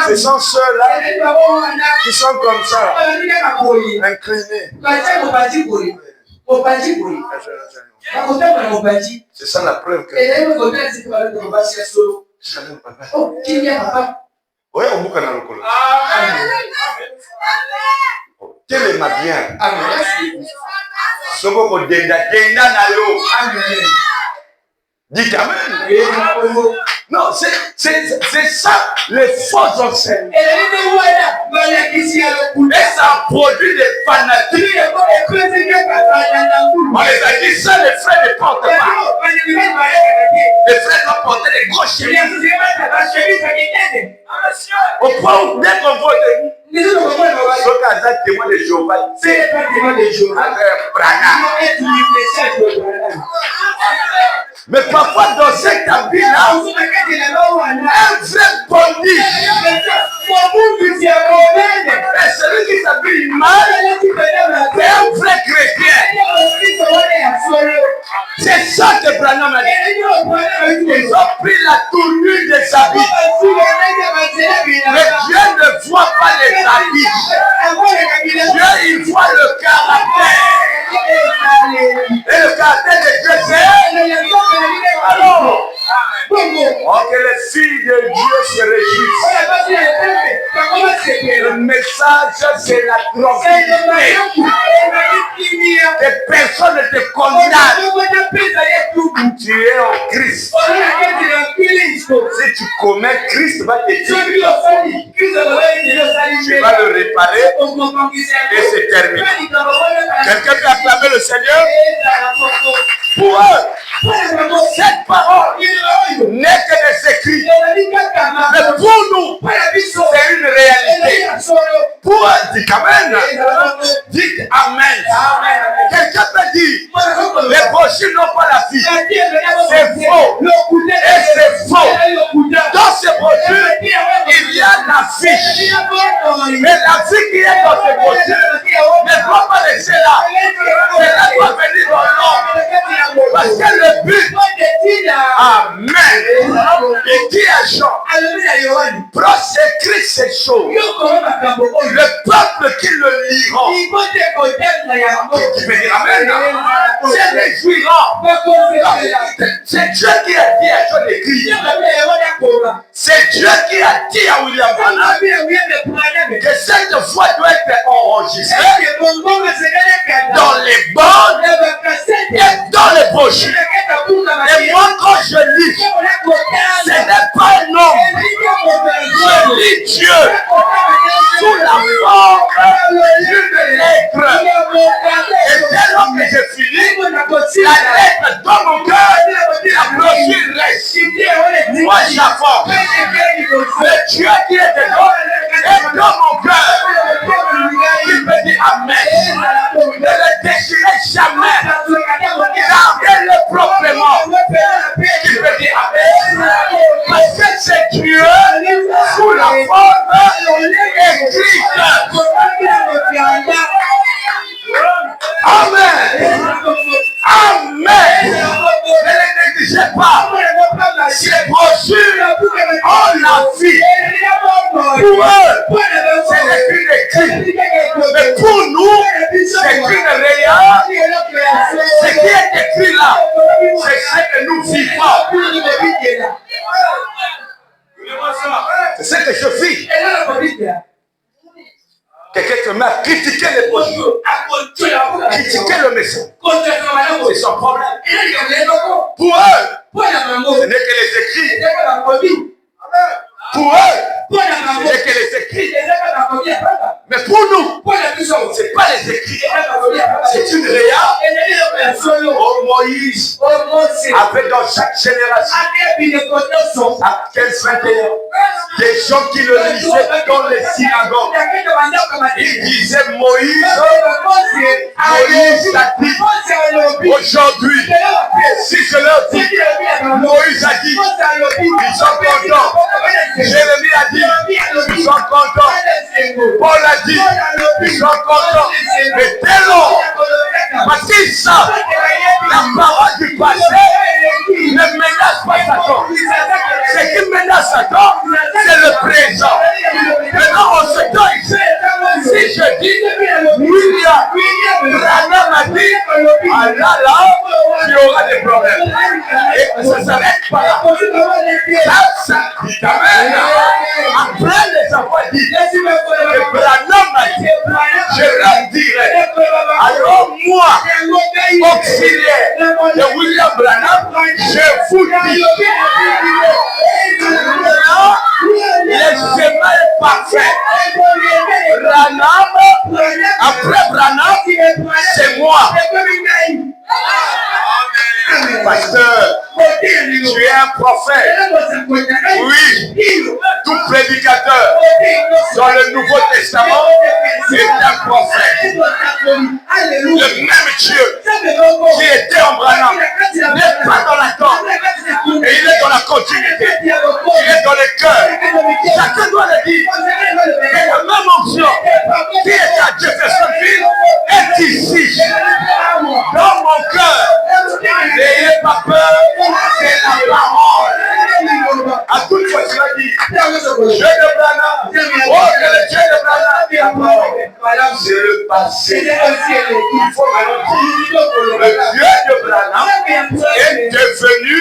ce sont ceux-là qui sont comme ça, inclinés. C'est ça la preuve que... Shalom, papa. Oui, on boucle dans le col. Quel est ma bien? Soko denda na yo. Dites Amen. Non, c'est ça, les fausses enseignes. Et ça produit des fanatiques. On les a dit ça, les frères ne portent pas. Les frères doivent porter des grosses chemises. Au point où, dès qu'on voit ce cas là, témoin de Jéhovah, c'est le témoin de Jéhovah. Mais parfois dans cet habit-là, un vrai bandit. Et celui qui s'habille mal, c'est un vrai chrétien. C'est ça que Branham a dit. Ils ont pris la tournure des habits. Mais Dieu ne voit pas les habits. Dieu, il voit le caractère. Et le caractère de Dieu, c'est... Alors, que les filles de Dieu se réjouissent. Le message, c'est la tranquillité. Que personne ne te condamne. Tu es en Christ. Si tu commets, Christ va te dire. Tu vas le réparer et c'est terminé. Quelqu'un peut acclamer le Seigneur? Pour eux, cette parole n'est que des écrits. Mais pour nous, c'est une réalité. Pour eux, dites Amen. Dites Amen. Quelqu'un peut dire, les brochures n'ont pas la vie. C'est faux. Et c'est faux. Dans ces brochures, il y a la vie. Mais la vie qui est dans ces brochures ne doit pas rester là. Cela doit venir dans l'homme. Parce que le but, Amen. Et qui est Jean? Prosécrit ces choses. Le peuple qui le lira, qui veut dire Amen, c'est réjouira. C'est Dieu qui a dit à Jean d'écrire. C'est Dieu qui a dit à William Branham que cette voix doit être enregistrée dans les bandes et dans les brochures. Et moi, quand je lis, ce n'est pas un homme. Je lis Dieu sous la forme d'une lettre. Et dès lors que je finis, la lettre dans mon cœur, la brochure reste. Moi, j'avance. Le Dieu qui est dedans est dans mon cœur. Il me dit Amen. Ne le déchirez jamais. Gardez-le proprement. Il me dit Amen. Parce que c'est Dieu sous la forme écrite. Amen. Amen. Ne les négligez pas. Ces brochures ont la vie. Pour eux, c'est une écrit. Mais pour nous, c'est une réalité. Ce qui est écrit là, c'est ce que nous vivons. C'est ce que je vis. Quelqu'un te met à critiquer les brochures, critiquer le message. C'est son problème. Pour eux, ce n'est que les écrits. Pour eux, ce n'est que les écrits. Mais pour nous, ce n'est pas les écrits. C'est une réalité. Oh Moïse, avait dans chaque génération, à 15-21, des gens qui le lisaient dans les synagogues. Ils disaient Moïse a dit, aujourd'hui, si je leur dis, Moïse a dit, ils sont contents. Jérémie a dit, ils sont contents. Paul a dit, ils sont contents. Mais dès lors, parce qu'ils savent la parole du passé ne menace pas Satan. Ce qui menace Satan, c'est le présent. Maintenant, on se donne. Si je dis, William Branham a dit, ah là, il y aura des problèmes. Et ça ne s'arrête pas là. Ça dit Amen. Après, les enfants disent, que Branham a dit, je leur dirai, alors moi, auxiliaire de William Branham, je vous dis, le chemin est parfait. Branham, après Branham, c'est moi. Pasteur, tu es un prophète. Oui, tout prédicateur dans le Nouveau Testament est un prophète. Le même Dieu qui était en Branham n'est pas dans la tente. Et il est dans la continuité. Il est dans le cœur. Chacun doit le dire. Et la même onction qui est à Jeffersonville est ici. Dans mon cœur. N'ayez pas peur. C'est la parole. À toute fois, tu vas dire, Dieu de Branham, oh, que le Dieu de Branham, c'est le passé. Il faut maintenant dire, le Dieu de Branham est devenu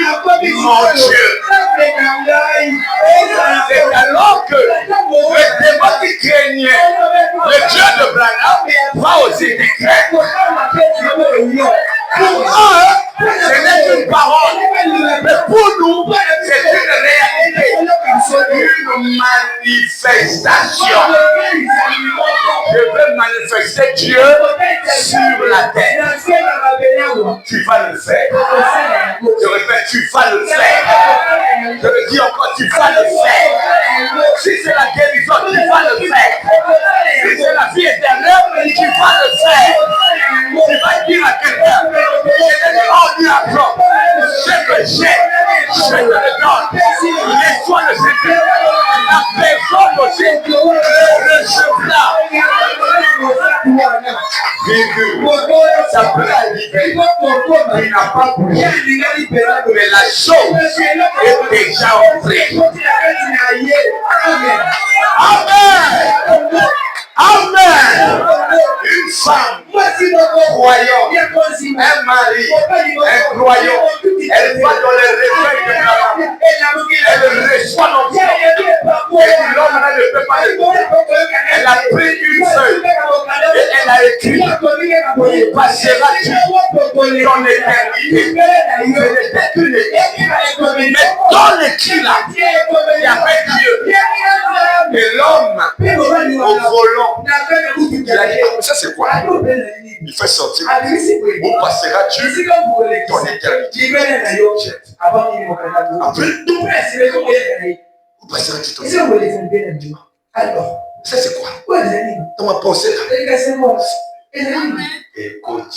mon Dieu. C'est alors que le démon qui craignait le Dieu de Branham va aussi décréter. Pour eux, ce n'est qu'une parole, mais pour nous, c'est une réalité, une manifestation. Je veux manifester Dieu sur la terre. Tu vas le faire. Je répète, tu vas le faire. Je le dis encore, tu vas le faire. Si c'est la guérison, tu vas le faire. Si c'est la vie éternelle, tu vas le faire. Tu vas dire à quelqu'un, oh Dieu, ce que j'ai, je te le donne. Laisse-toi le secret. La personne aussi recevra. Ça peut arriver. Il n'a pas bougé. Mais la chose est déjà entrée. Amen. Amen. Une femme croyante, un mari, un croyant, elle va dans les réveils de Branham. Elle reçoit l'onction. Et l'homme ne peut pas le faire. Elle a pris une feuille et elle a écrit, il passera-tu dans l'éternité. Ce n'était qu'une éternité. Mais dans l'écrit là, il y avait Dieu. Et l'homme, au volant, il a dit, ça c'est quoi? Il fait sortir. Où passeras-tu dans l'éternité? Après, où passeras-tu dans l'éternité? Alors, ça c'est quoi? Dans ma pensée là. Écoute.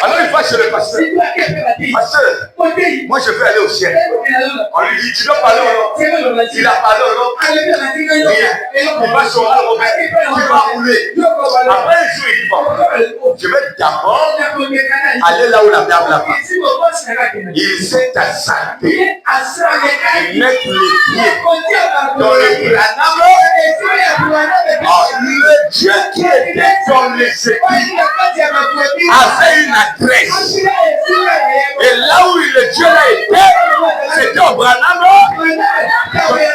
Alors il va chez le pasteur. Pasteur, moi je veux aller au ciel. On lui dit, tu dois parler au nom. Il a parlé au nom. Rien. Il va sur le Robert. Il va rouler. Après un jour, il dit, bon, je vais d'abord aller là où la dame là-bas. Il s'est assaillé. Il met les pieds dans le Branham. Oh, le Dieu qui était dans les écrits avait une adresse. Et là où le Dieu a été, c'était au Branham.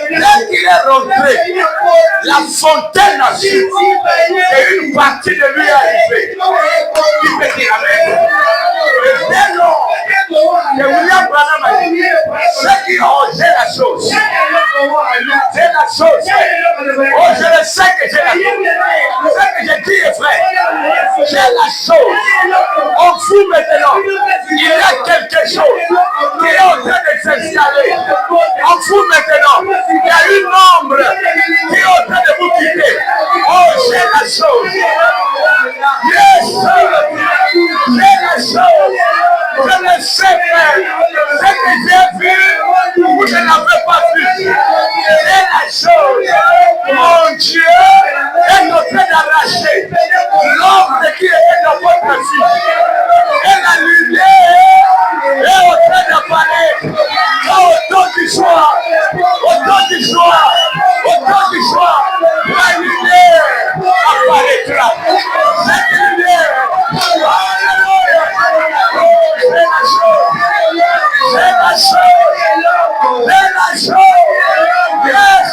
Dès qu'il est rentré, la fontaine a su. Et une partie de lui est arrivée. Il peut dire amen. Et dès lors que William Branham a dit, ceux qui ont, j'ai la chose. J'ai la chose. Oh, je le sais que j'ai la chose. Ce que j'ai dit est vrai. J'ai la chose. En vous maintenant, il y a quelque chose qui est en train de s'installer. En vous maintenant, il y a une ombre qui est en train de vous quitter. Oh, j'ai la chose. Yes, j'ai la chose. Je le sais, frère. Ce que j'ai vu, vous ne l'avez pas vu. J'ai la chose. Mon Dieu est en train d'arracher l'ombre qui était dans votre vie. Et la lumière est en train d'apparaître. Au temps du soir, au temps du soir, au temps du soir, la lumière apparaîtra. Cette lumière, alléluia, c'est la chose, c'est la chose, c'est la chose, yes,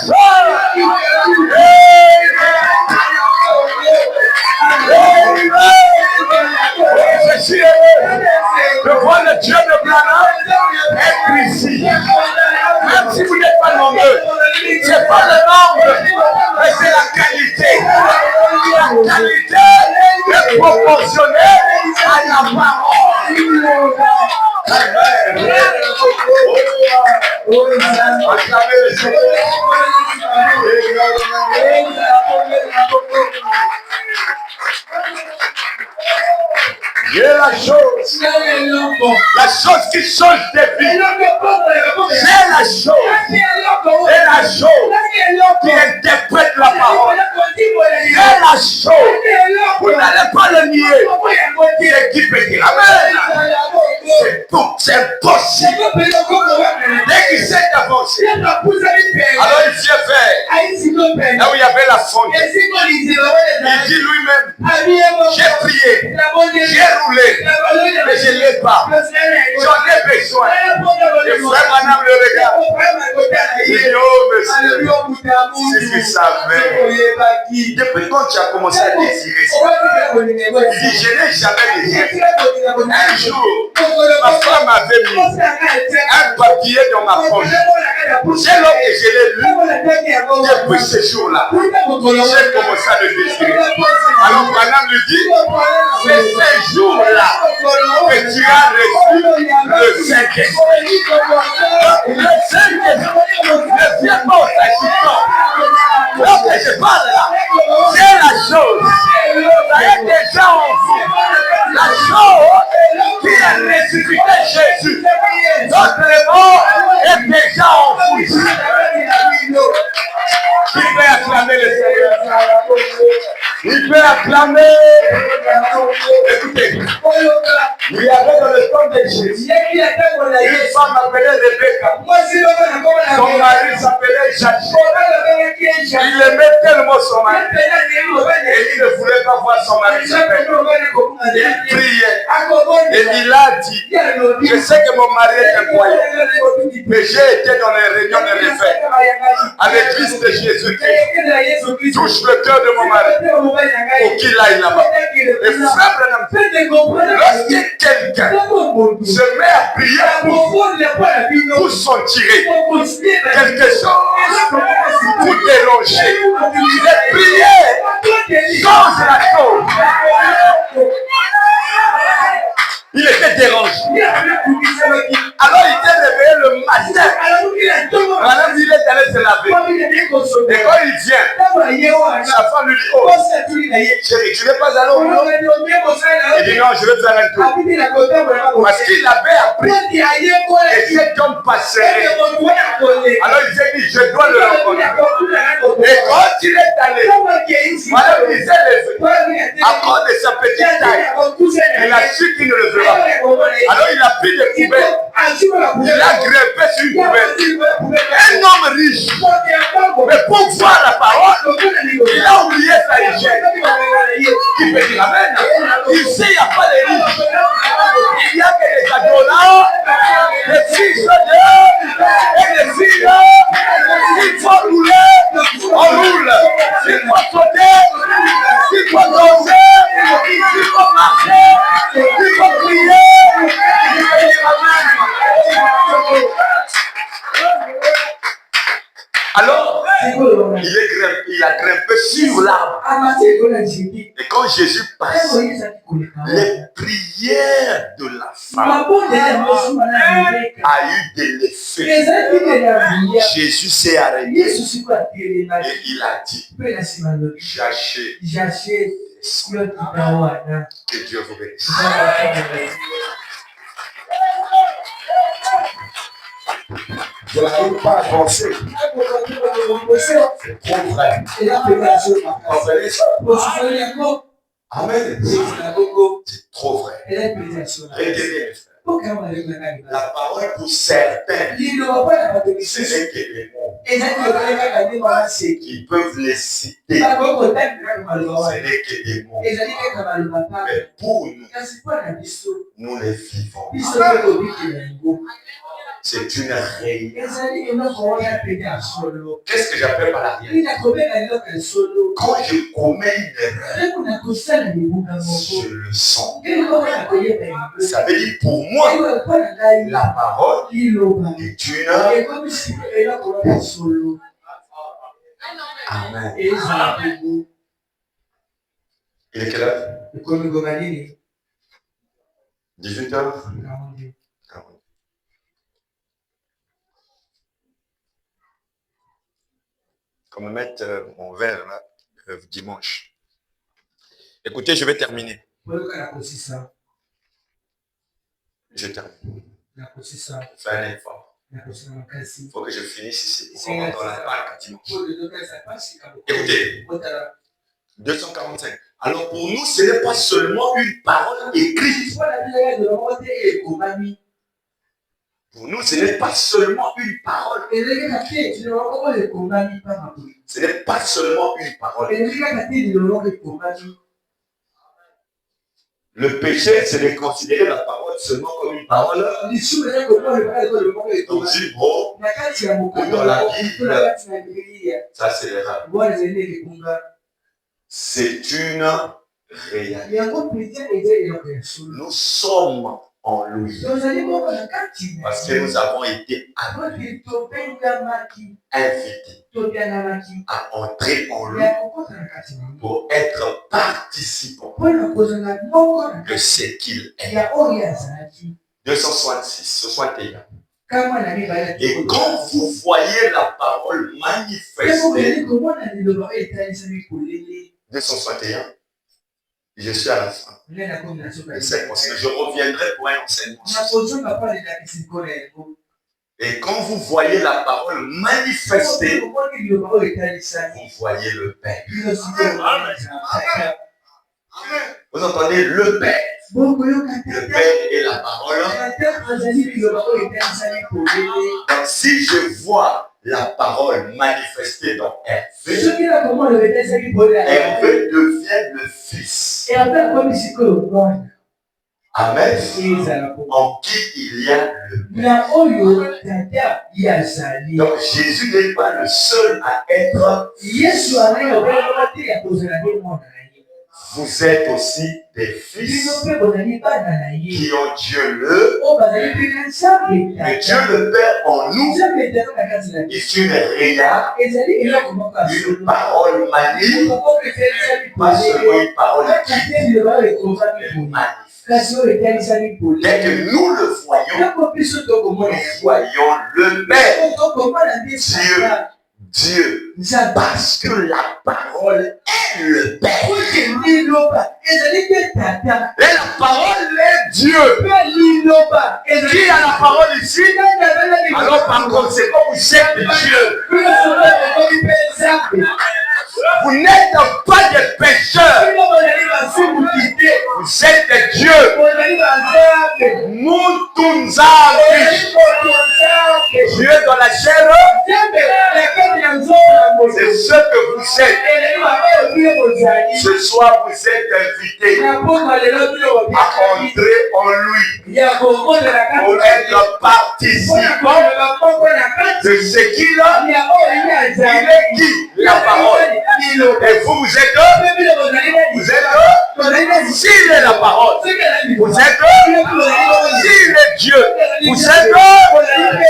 je suis heureux de voir le Dieu de Branham être ici. Même si vous n'êtes pas nombreux, ce n'est pas le nombre, mais c'est la qualité. La qualité est proportionnelle à la parole. Amen. Acclamez le Seigneur. chose qui change de vie. C'est la chose qui interprète la parole. C'est la chose. Vous n'allez pas le nier. C'est qui peut dire amen. C'est impossible. Dès qu'il s'est avancé, alors il vient faire là où il y avait la fontaine. Il dit lui-même, j'ai prié, j'ai roulé, mais je ne l'ai pas. J'en ai besoin. Et frère Madame le regarde. Il dit, oh monsieur, si tu savais, depuis quand tu as commencé à désirer ça, il dit, je n'ai jamais désiré. Un jour, ma femme avait mis un papier dans ma poche. C'est là que je l'ai lu. Depuis ce jour-là, j'ai commencé à le désirer. Alors Madame lui dit, c'est ce jour-là que tu as reçu le Saint-Esprit. Le Saint-Esprit ne vient pas au Saint-Esprit. Donc je parle là, c'est la chose. Ça est déjà en vous. La chose qui a ressuscité Jésus. Notre mort est déjà en vous. Qui peut acclamer le Seigneur? Il peut acclamer. Écoutez, il y avait dans le temps de Jésus une femme appelée Rebecca. Son mari s'appelait Jacques. Il aimait tellement son mari. Et il ne voulait pas voir son mari s'appeler. Il priait. Et il a dit, je sais que mon mari est un croyant, mais j'ai été dans les réunions de réveil à l'église de Jésus-Christ. Touche le cœur de mon mari pour qu'il aille là-bas. Et frère Branham, lorsque quelqu'un se met à prier pour s'en tirer, quelque chose pour déranger, les prières changent la chose. Il était dérangé. Alors il était réveillé le matin. Madame, il est allé se laver. Et quand il vient, sa femme lui dit, oh, chérie, tu ne veux pas aller au boulot? Il dit, non, je veux faire un tour. Parce qu'il avait appris. Et cet homme passerait. Alors il s'est dit, je dois le rencontrer. Et quand il est allé, madame, il s'est levé. À cause de sa petite taille, il a su qu'il ne le veut pas. Alors il a pris des poubelles. Il a grimpé sur une poubelle. Un homme riche. Mais pour voir la parole, il a oublié sa richesse. Qui peut dire amen? Il sait qu'il n'y a pas de riches. Il n'y a que des adonnants, des fils de Dieu et des filles. S'il faut rouler, on roule. S'il faut sauter, s'il faut danser, s'il faut marcher, s'il faut prier. Alors, il a grimpé sur l'arbre. Et quand Jésus passe, les prières de la femme a eu de l'effet. Jésus s'est arrêté et il a dit, j'achète. Que Dieu vous bénisse. Vous n'arrivez pas à avancer. C'est trop vrai. Comprenez ça? Amen. C'est trop vrai. Retenez. La parole pour certains, ce n'est que des mots. Ils peuvent les citer. Ce n'est que des mots. Mais pour nous, nous les vivons. C'est une réalité. Qu'est-ce que j'appelle par la réalité? Quand je commets une erreur, je le sens. Ça veut dire pour moi, la parole est une. Amen. Il est quelle heure? 18h. Comme mettre mon verre là, dimanche. Écoutez, je vais terminer. Je termine. Fais un effort. Il faut que je finisse ici pour qu'on entende la parole dimanche. Écoutez, 245. Alors pour nous, ce n'est pas seulement une parole écrite. Pour nous, ce n'est pas seulement une parole. Ce n'est pas seulement une parole. Le péché, c'est de considérer la parole seulement comme une parole. Donc, du gros, ou dans la Bible, ça c'est l'erreur. C'est une réalité. Nous sommes en lui. Parce que nous avons été invités à entrer en lui pour être participants de ce qu'il est. 266, 61. Et quand vous voyez la parole manifestée, 261, je suis à la fin. Je reviendrai pour un enseignement. Et quand vous voyez la parole manifestée, vous voyez le Père. Vous entendez le Père. Le Père est la parole. Donc si je vois la parole manifestée dans Hervé, Hervé devient le Fils. Amen. En qui il y a le Père. Donc Jésus n'est pas le seul à être. Vous êtes aussi des fils qui ont Dieu le Père. Dieu le Père en nous est une réalité, une parole magnifique, pas seulement une parole magnifique. Dès que nous le voyons, nous voyons le Père. Dieu, parce que la parole est le Père. Et la parole est Dieu. Qui a la parole ici? Alors par conséquent, vous êtes Dieu. Vous n'êtes pas des pécheurs. Vous êtes des dieux. Dieu dans la chair. C'est ce que vous êtes. Ce soir, vous êtes invités à entrer en lui pour être participant de ce qu'il a. Il est qui? La parole. Et vous, vous êtes s'il est la parole, vous êtes s'il est Dieu, vous êtes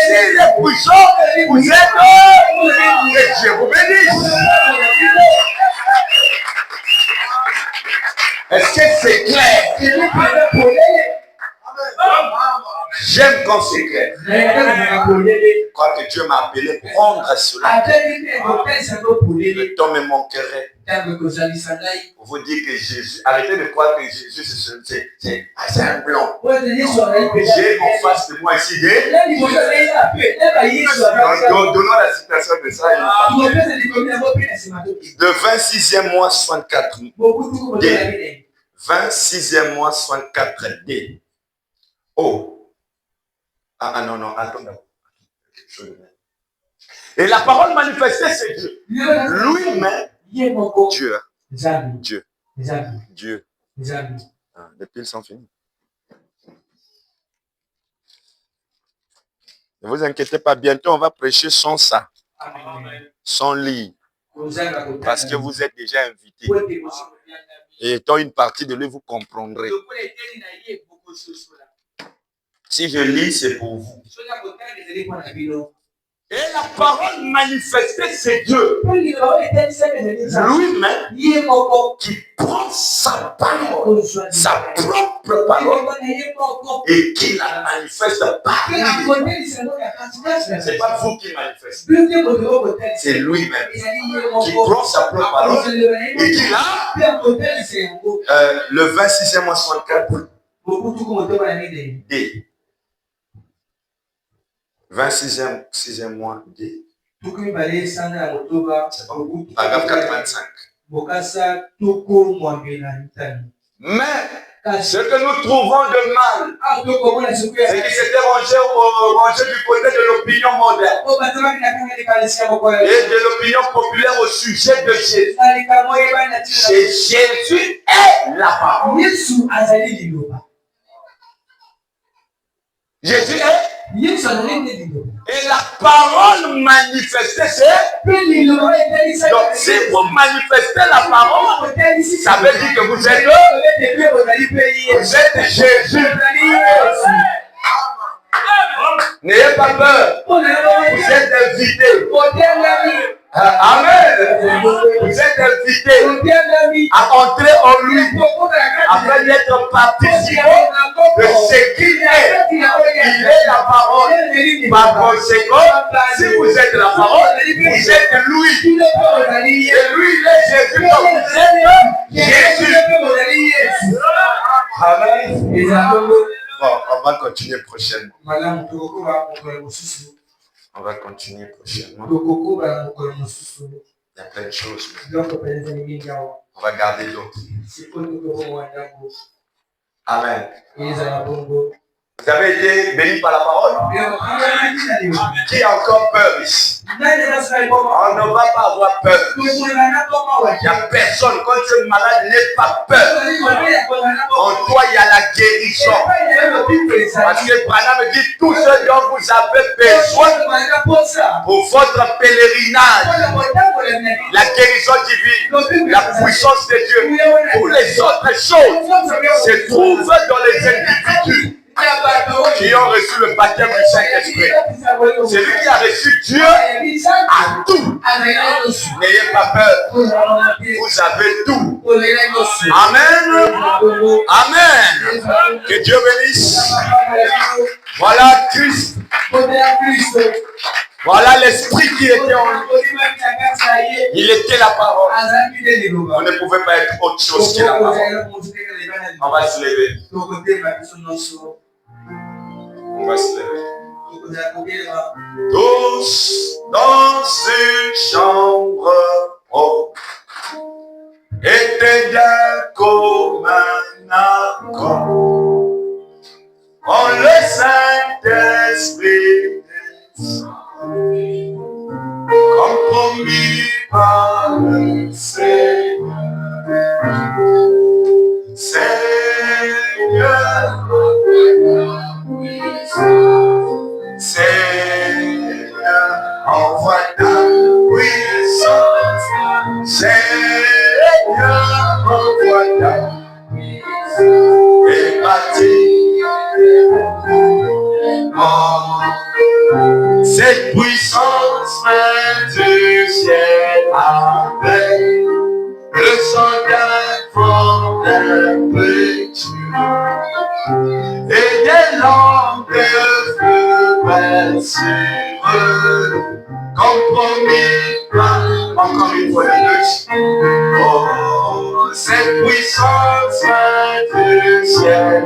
s'il est puissant, vous êtes et Dieu vous bénisse. Est-ce que c'est clair? J'aime quand c'est clair. Quand Dieu m'a appelé pour rendre cela, le temps me manquerait pour vous dire que Jésus, arrêtez de croire que Jésus c'est un blanc. J'ai en face de moi ici donnons la citation de ça. De 26e mois 64 D. 26e mois 64 D. Oh. Ah non, attends. Et la parole manifestée, c'est Dieu. Lui-même, Dieu. Les piles sont finies. Ne vous inquiétez pas, bientôt on va prêcher sans ça. Sans lire. Parce que vous êtes déjà invités. Et étant une partie de lui, vous comprendrez. Si je lis, c'est pour vous. Et la parole manifestée, c'est Dieu. Lui-même qui prend sa parole, sa propre parole, et qui la manifeste par lui. Ce n'est pas vous qui manifestez. C'est lui-même qui prend sa propre parole et qui la... Le 26e mois 64. D. 26e mois D. C'est bon. Paragraphe 85. Mais ce que nous trouvons de mal, c'est qu'il s'était rangé du côté de l'opinion moderne et de l'opinion populaire au sujet de Jésus. Jésus est la parole. Jésus est. Et la parole manifestée, c'est. Donc, si vous manifestez la parole, ça veut dire que vous êtes Jésus. N'ayez pas peur. Vous êtes invité. Amen. Vous êtes invité à entrer en lui afin d'être participant de ce qu'il est. Il est la parole. Par conséquent, si vous êtes la parole, vous êtes lui. Et lui, il est Jésus. Donc vous êtes Jésus. Amen. Bon, on va continuer prochainement. On va continuer prochainement. Il y a plein de choses. On va garder d'autres. Amen. Vous avez été béni par la parole? Qui a encore peur ici? On ne va pas avoir peur. Il n'y a personne. Quand tu es malade, n'aie pas peur. En toi, il y a la guérison. Parce que Branham dit tout ce dont vous avez besoin pour votre pèlerinage. La guérison divine, la puissance de Dieu. Toutes les autres choses se trouvent dans les individus qui ont reçu le baptême du Saint-Esprit. Celui qui a reçu Dieu a tout. N'ayez pas peur. Vous avez tout. Amen. Amen. Que Dieu bénisse. Voilà Christ. Voilà l'esprit qui était en lui. Il était la parole. On ne pouvait pas être autre chose que la parole. On va se lever. On va se lever. Tous dans une chambre propre, éteignent comme un accord. En le Saint-Esprit descend, comme promis par le Seigneur. Seigneur, Seigneur, envoie ta puissance. Seigneur, envoie ta puissance. Et bâtis cette puissance vient du ciel avec le sang d'un fort impétueux et des langues de feu sur eux, comme promis encore une fois de plus. Oh, cette puissance vient du ciel,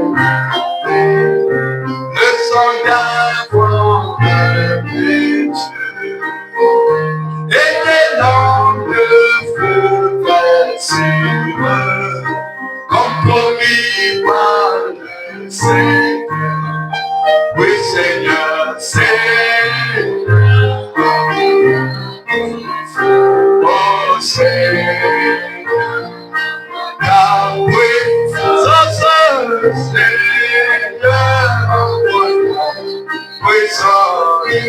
le sang d'un fort impétueux et des langues de feu sur eux, comme promis par le Seigneur. Oui, Seigneur, Seigneur. Oh, Seigneur. Ta puissance, Seigneur. Puissance et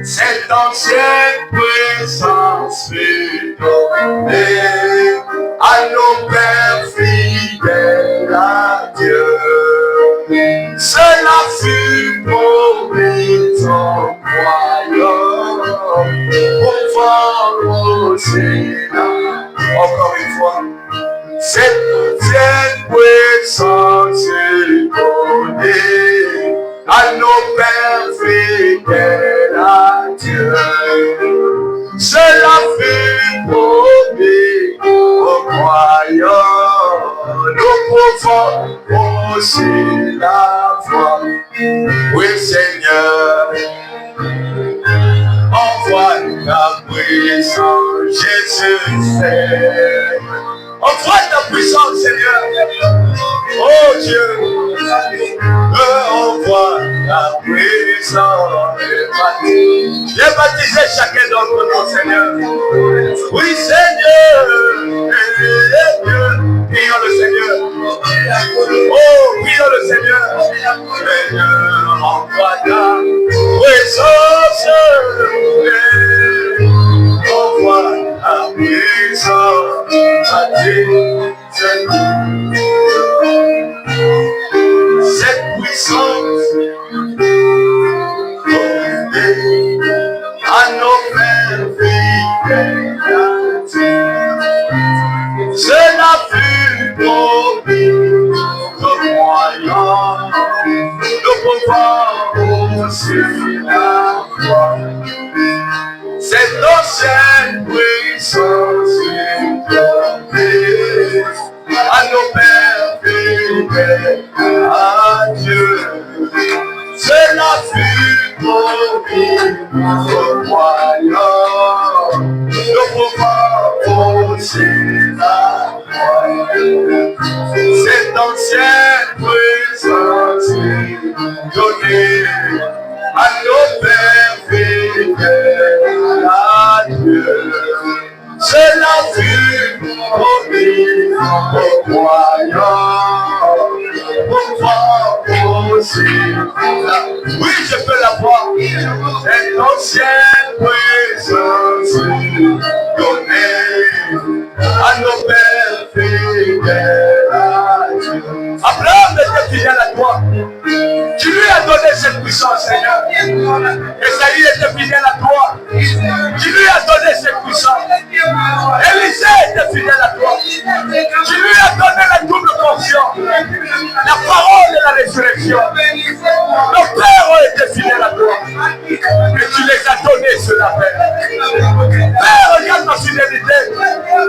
cette ancienne puissance fut donnée à nos pères fidèles à Dieu. Cela fut promis en croyant pour voir au Sénat. Encore une fois. Cette ancienne puissance est donnée à nos pères fidèles à Dieu. Cela fut promis aux croyants. Nous pouvons aussi Jésus, envoie ta puissance, Seigneur. Oh Dieu, envoie ta puissance. Viens baptiser chacun d'entre nous, Seigneur. Oui, Seigneur. Prions le Seigneur. Oh, prions le Seigneur. Seigneur, envoie ta puissance. Envoie ta puissance. Cette puissance à nos pères fidèles. Cela fut promis comme moyen de pouvoir aussi la foi. Cette ancienne puissance donnée à nos pères fidèles à Dieu. Cela fut promis comme moyen de pouvoir aussi la foi. Cette ancienne puissance donnée à nos pères fidèles à Dieu. Cela fut promis aux croyants. Pouvoir aussi. Oui, je peux la voir. Cette ancienne puissance donnée à nos pères fidèles à Dieu. Abraham était fidèle à toi. Tu lui as donné cette puissance, Seigneur. Esaïe était fidèle à toi. Tu lui as donné cette puissance. Élisée était fidèle à toi. Tu lui as donné la double portion. La parole et la résurrection. Nos pères ont été fidèles à toi. Et tu les as donnés cela, Père. Père, regarde ma fidélité.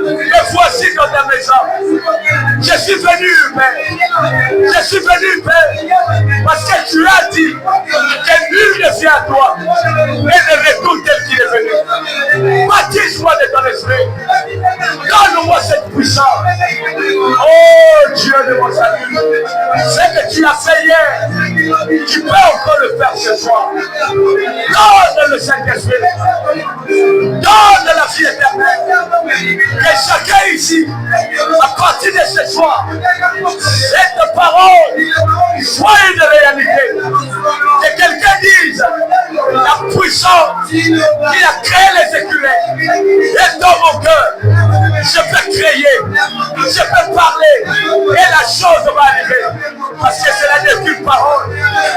Me voici dans ta maison. Je suis venu, Père. Je suis venu, Père. Parce que tu as dit que nul ne vient à toi et ne retourne tel qu'il est venu. Baptise-moi de ton esprit. Donne-moi cette puissance. Oh Dieu de mon salut. Ce que tu as fait hier, tu peux encore le faire ce soir. Donne le Saint-Esprit. Donne la vie éternelle. Que chacun ici, à partir de ce soir, cette parole soit une réalité. Que quelqu'un dise la puissance qui a créé les écureuils est dans mon cœur. Je peux créer, je peux parler et la chose va arriver. Parce que cela n'est qu'une parole.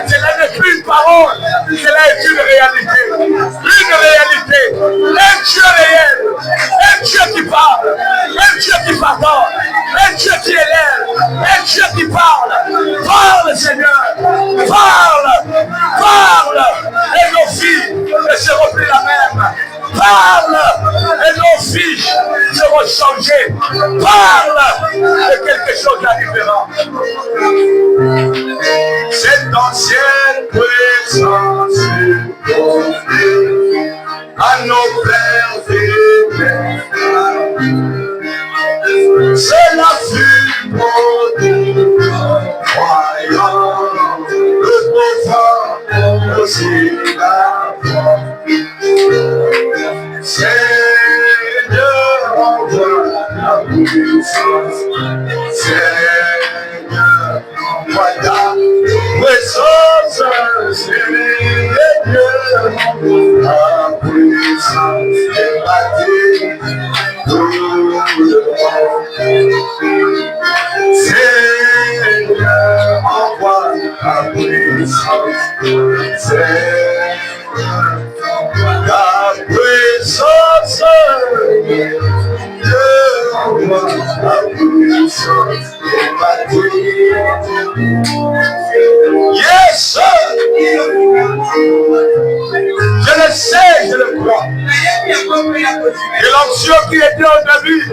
Cela n'est plus une parole. Cela est une réalité. Une réalité. Un Dieu réel. Un Dieu qui parle. Un Dieu qui pardonne. Un Dieu qui élève. Un Dieu qui parle. Parle, Seigneur. Parle. Parle. Et nos filles ne seront plus la même. Parle. Et nos filles seront changées. Parle. Et quelque chose arrivera. Cette ancienne puissance à nos pères fidèles. Cela fut promis, croyant le pouvoir aussi la foi. Seigneur, envoie la puissance. Seigneur, envoie ta puissance. Seigneur, la puissance est bâtie tout le monde. Seigneur, envoie ta puissance. Seigneur, ta puissance. Dieu envoie ta puissance est bâtie. Yes, sir. Je le sais, je le crois. Et l'onction qui était au début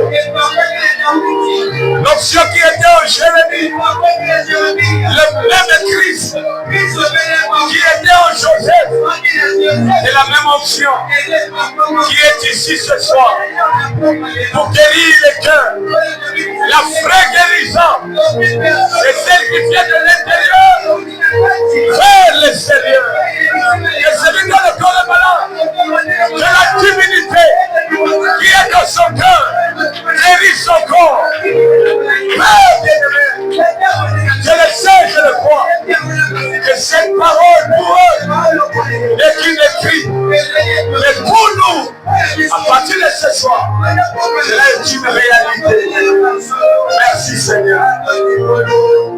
L'onction qui était en Jérémie, le même Christ qui était en Joseph, c'est la même onction qui est ici ce soir pour guérir les cœurs. La vraie guérison, c'est celle qui vient de l'intérieur vers l'extérieur. Et celui dans le corps est malade, que la divinité qui est dans son cœur guérit son corps. Père bien-aimé, je le sais, je le crois, que cette parole pour eux est une écrite. Mais pour nous, à partir de ce soir, cela est une réalité. Merci Seigneur.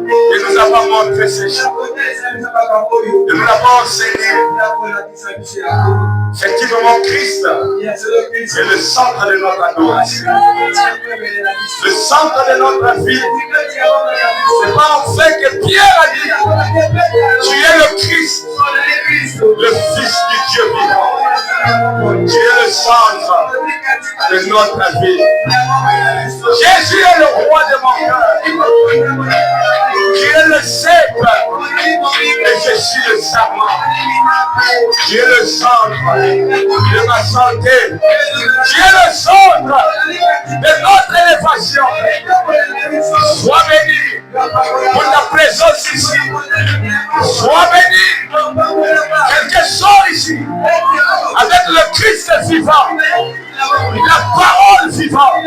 Et nous avons montré ces choses. Et nous l'avons enseigné. Effectivement, Christ est le centre de notre adoration. Le centre de notre vie. C'est pas en fait que Pierre a dit, tu es le Christ, le Fils du Dieu vivant. Tu es le centre de notre vie. Jésus est le roi de mon cœur. Tu es le cèpe et je suis le serment. Tu es le centre de ma santé. Tu es le centre de notre élévation. Sois béni pour ta présence ici. Sois béni. Quelque chose ici avec le Christ vivant, la parole vivante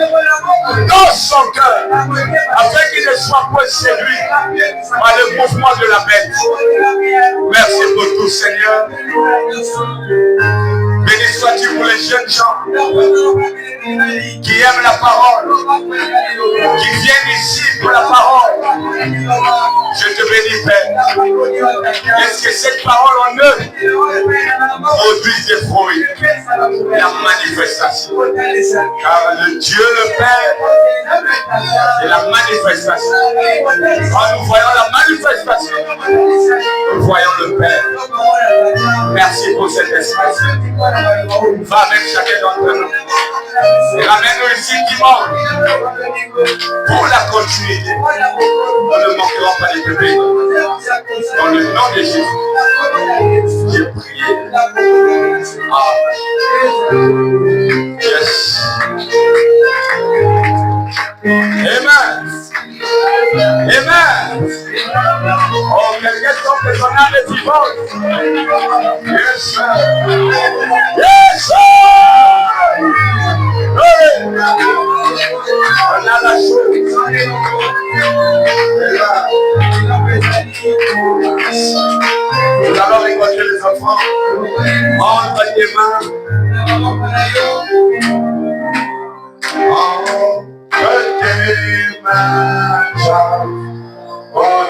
dans son cœur, afin qu'il ne soit pas séduit par le mouvement de la bête. Merci pour tout, Seigneur. Béni sois-tu pour les jeunes gens qui aiment la parole, qui viennent ici pour la parole. Je te bénis, Père. Est-ce que cette parole en eux produit des fruits, la manifestation? Car le Dieu le Père, c'est la manifestation. Quand nous voyons la manifestation, nous voyons le Père. Merci pour cette espèce. Va avec chacun d'entre nous et ramène-nous ici dimanche pour la continuité. Nous ne manquerons pas de te bénir. Dans le nom de Jésus, j'ai prié. Amen. Yes. Amen. Amen. Oh, quelqu'un tombe de son âme vivante. Yes, sir. Yes, sir. Oui. On a la chose. Nous allons récolter les enfants. Entre tes mains. Entre tes mains.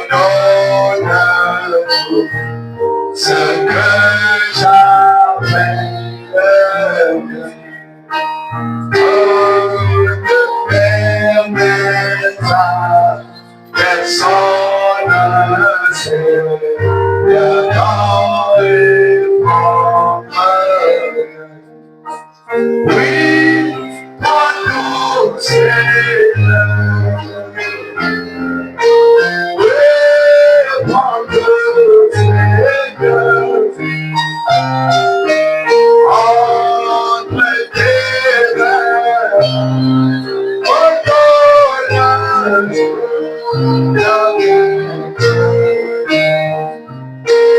Pardonne ce que j'avais ne permets pas personne sait dans les promesses. Oui, pour nous c'est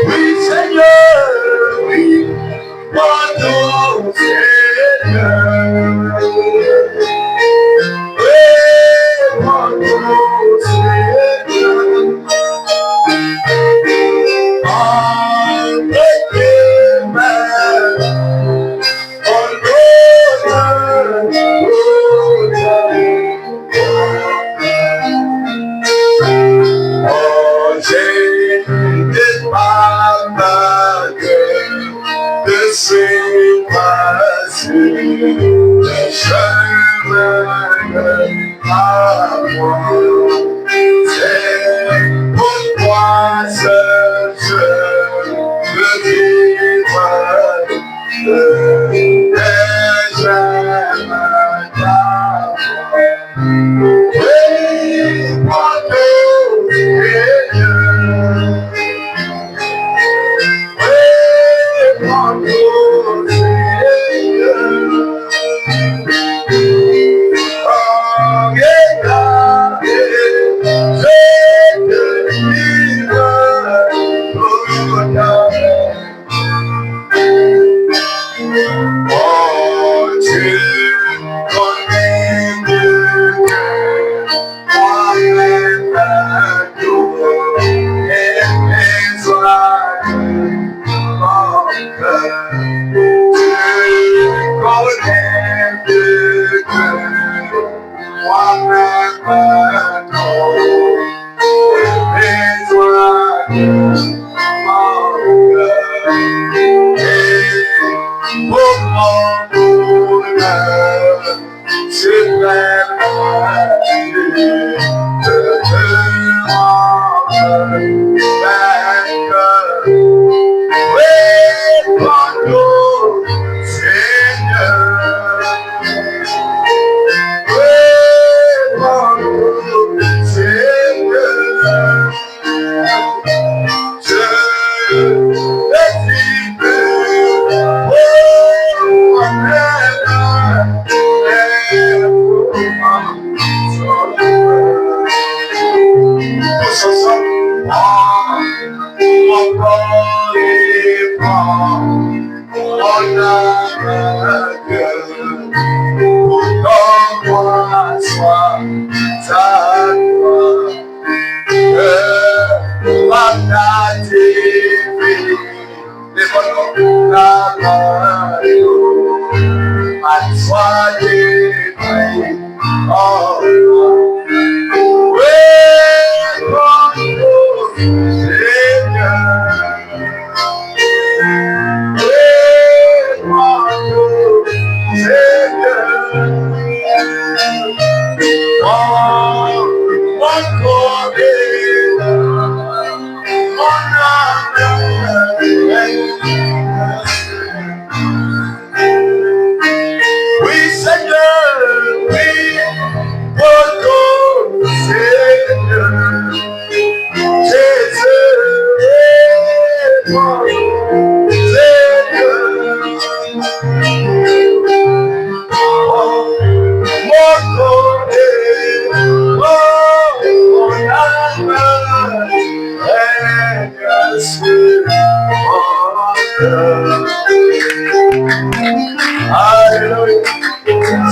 oui, Seigneur, oui, mon Seigneur, oui, mon Seigneur, entre tes mains, c'est passé le chemin à moi. C'est pourquoi seul je veux vivre et j'aime ta voix.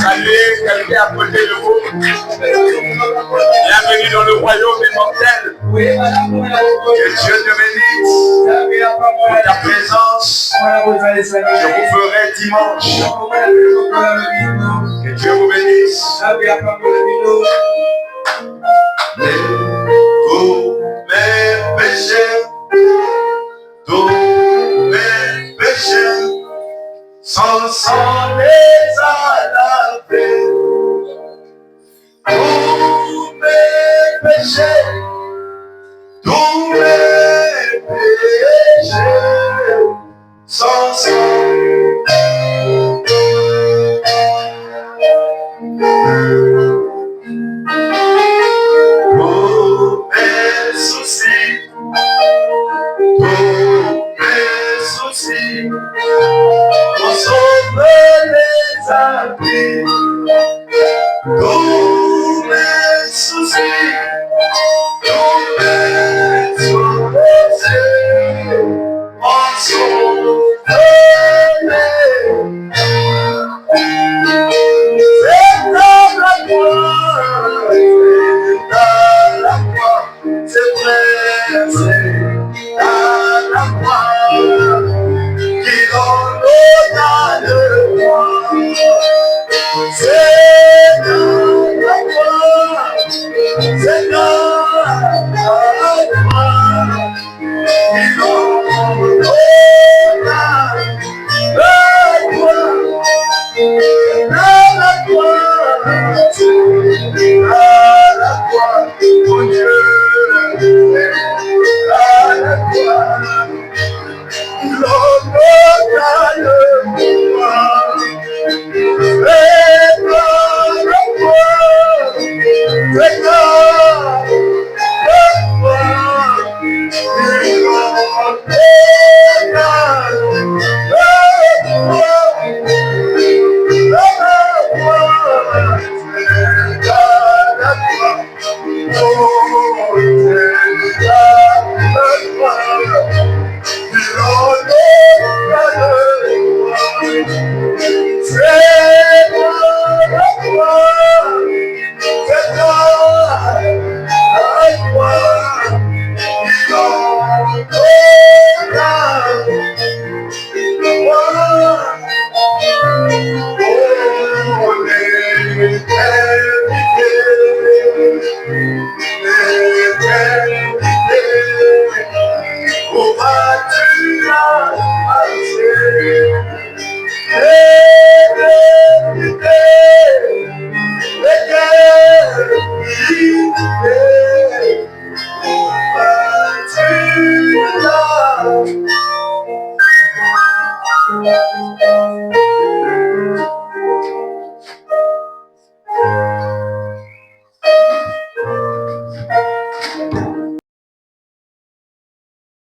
Saluez quelqu'un à côté de vous. Bienvenue dans le royaume immortel. Que Dieu te bénisse pour ta présence. Je vous ferai dimanche. Que Dieu vous bénisse. Tous mes péchés, sans les a lavés. Tous mes péchés, sans tous mes soucis, on sauve les habits. Tous mes soucis, on sauve depuis